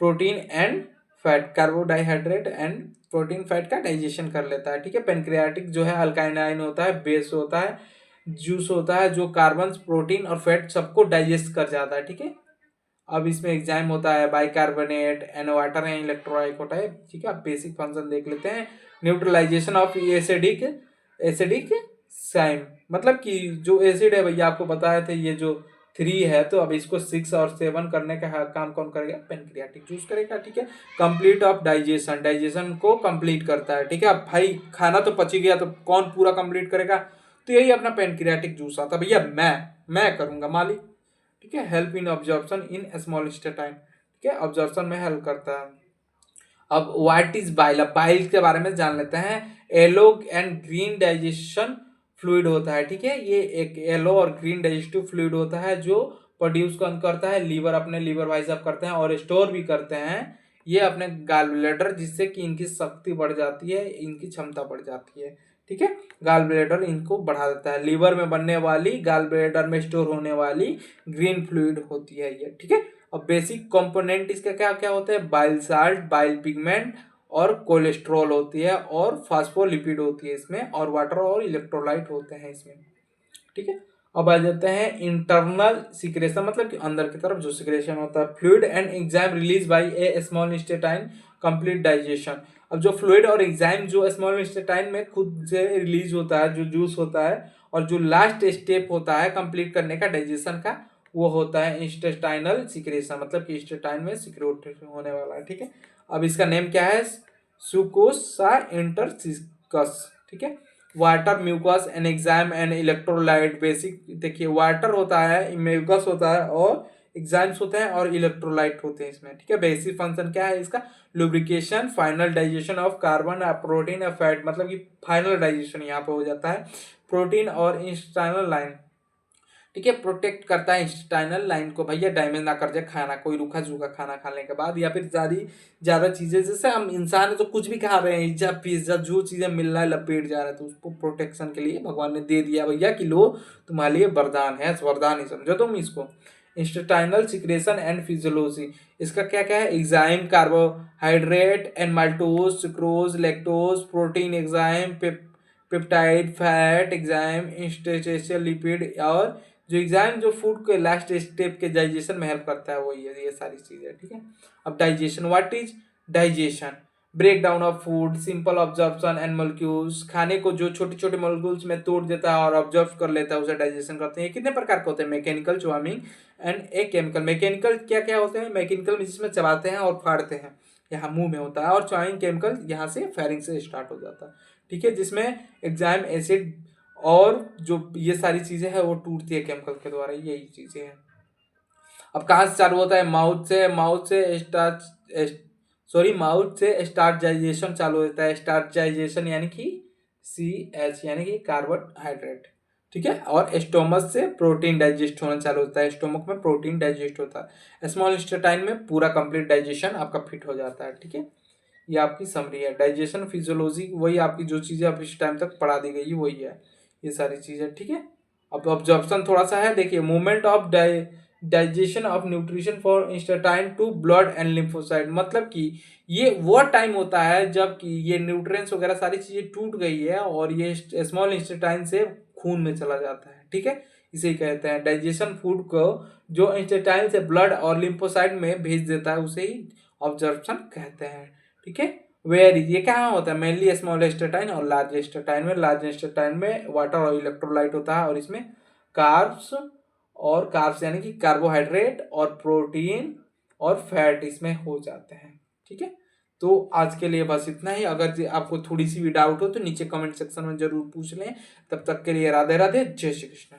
protein and fat, carbohydrate and protein fat का डाइजेशन कर लेता है, ठीक है। पेनक्रियाटिक जो है अल्काइनाइन होता है, बेस होता है, जूस होता है जो कार्बन, प्रोटीन और फैट सबको डाइजेस्ट कर जाता है, ठीक है। अब इसमें एग्जाम होता है bicarbonate and water and electrolyte होता है, ठीक है। अब बेसिक फंक्शन देख लेते हैं। Neutralization of acidic, acidic chyme, मतलब कि जो एसिड है भैया आपको बताए थे ये जो 3 है, तो अब इसको 6 और 7 करने का काम कौन करेगा? पेनक्रियाटिक जूस करेगा, ठीक है। कंप्लीट ऑफ डाइजेशन, डाइजेशन को कंप्लीट करता है, ठीक है। अब भाई खाना तो पच ही गया, तो कौन पूरा कंप्लीट करेगा? तो यही अपना पेनक्रियाटिक जूस आता है भैया, मैं करूंगा मालिक, ठीक है। Help in absorption in small intestine, ठीक है, ऑब्जॉर्प्शन में हेल्प करता है। अब व्हाट इज बाइल? अब बाइल के बारे में जान लेते हैं। Yellow and green digestion fluid होता है, ठीक है। ये एक येलो और ग्रीन डाइजेस्टिव फ्लूइड होता है जो प्रोड्यूस कौन करता है? लीवर, अपने लीवर वाइज अप करते हैं और स्टोर भी करते हैं ये अपने गाल ब्लैडर, जिससे कि इनकी शक्ति बढ़ जाती है, इनकी क्षमता बढ़ जाती है, ठीक है। गाल ब्लैडर इनको बढ़ा देता है। लीवर में बनने वाली, गाल ब्लैडर में स्टोर होने वाली ग्रीन फ्लूइड होती है ये, ठीक है। अब बेसिक कंपोनेंट इसका क्या क्या होता है? बाइल साल्ट, बाइल पिगमेंट और कोलेस्ट्रॉल होती है और फास्फोलिपिड होती है इसमें, और वाटर और इलेक्ट्रोलाइट होते हैं इसमें, ठीक है। अब आ जाते हैं इंटरनल सिक्रेशन, मतलब कि अंदर की तरफ जो सिक्रेशन होता है। Fluid and enzyme release by A small intestine complete digestion. अब जो फ्लूइड और एंजाइम जो स्मॉल इंटेस्टाइन में खुद से रिलीज होता है, जो जूस होता है, और जो लास्ट स्टेप होता है कंप्लीट करने का डाइजेशन का, वो होता है इंटेस्टाइनल सिक्रेशन, मतलब कि इंटेस्टाइन में सिक्रेट होने वाला है, ठीक है। अब इसका नेम क्या है? सुकोसा इंटरसिकस, ठीक है। Water, mucus and exam and electrolyte. Basic देखिए, वाटर होता है, म्यूकस होता है और एग्जाम्स होते हैं और इलेक्ट्रोलाइट होते हैं इसमें, ठीक है। बेसिक फंक्शन क्या है इसका? Lubrication, final digestion of carbon, protein और फैट, मतलब कि फाइनल डाइजेशन यहाँ पे हो जाता है। प्रोटीन और इंस्टाइनल लाइन, ठीक है, प्रोटेक्ट करता है इंस्टाइनल लाइन को, भैया डैमेज ना कर जाए खाना, कोई रूखा सूखा खाना खाने के बाद, या फिर ज्यादा चीजें, जैसे हम इंसान है तो कुछ भी खा रहे हैं, इज्जा पिज्जा जो चीजें मिल रहा है लपेट जा रहा है, तो उसको प्रोटेक्शन के लिए भगवान ने दे दिया भैया कि लो तुम्हारे लिए वरदान है, वरदान ही समझो तुम इसको। इंस्टाइनल सिक्रेशन एंड फिजियोलॉजी, इसका क्या क्या है? Enzyme, carbohydrate and maltose, sucrose, lactose, protein enzyme, peptide, fat enzyme, interstitial lipid, और जो एंजाइम जो फूड के लास्ट स्टेप के डाइजेशन में हेल्प करता है, वही है ये सारी चीजें, ठीक है। अब digestion, what is digestion? Break down of food, simple absorption and molecules, खाने को जो छोटे छोटे मॉलिक्यूल्स में तोड़ देता है और ऑब्जर्व कर लेता है उसे डाइजेशन करते हैं। ये कितने प्रकार के होते हैं? Mechanical, chewing and a chemical. Mechanical क्या क्या होते हैं? मैकेनिकल में जिसमें चबाते हैं और फाड़ते हैं, यहाँ मुंह में होता है। और च्वाइंग केमिकल यहाँ से फेरिंग से स्टार्ट हो जाता है, ठीक है, जिसमें एग्जाइम एसिड और जो ये सारी चीजें हैं वो टूटती है केमिकल के द्वारा, यही चीजें हैं। अब कहाँ से चालू होता है? माउथ से माउथ से स्टार्चाइजेशन चालू होता है। स्टार्चाइजेशन यानी कि CH यानी कि कार्बोहाइड्रेट, ठीक है। और स्टोमक से प्रोटीन डाइजेस्ट होना चालू होता है, स्टोमक में प्रोटीन डाइजेस्ट होता है। स्मॉल इंटेस्टाइन में पूरा कंप्लीट डाइजेशन आपका फिट हो जाता है, ठीक है। ये आपकी समरी है। डाइजेशन फिजियोलॉजी वही आपकी जो चीजें अब इस टाइम तक पढ़ा दी गई वही है, ये सारी चीजें, ठीक है। अब ऑब्जर्प्शन थोड़ा सा है, देखिए, movement of digestion of nutrition for intestine to blood and lymphocyte, मतलब कि ये वो टाइम होता है जब कि ये न्यूट्रिएंट्स वगैरह सारी चीजें टूट गई है और ये स्मॉल इंस्टेटाइन से खून में चला जाता है, ठीक है। इसे ही कहते हैं डाइजेशन, फूड को जो इंस्टेटाइन से ब्लड और लिम्फोसाइट में भेज देता है उसे ही ऑब्जर्प्शन कहते हैं, ठीक है। वेयर ये कहाँ होता है? मेनली स्मॉल इंस्टेटाइन और लार्ज इंस्टेटाइन में। लार्ज इंस्टेटाइन में वाटर और इलेक्ट्रोलाइट होता है और इसमें कार्ब्स और कार्ब्स यानी कि कार्बोहाइड्रेट और प्रोटीन और फैट इसमें हो जाते हैं, ठीक है। तो आज के लिए बस इतना ही। अगर आपको थोड़ी सी भी डाउट हो तो नीचे कमेंट सेक्शन में जरूर पूछ लें। तब तक के लिए राधे राधे, जय श्री कृष्ण।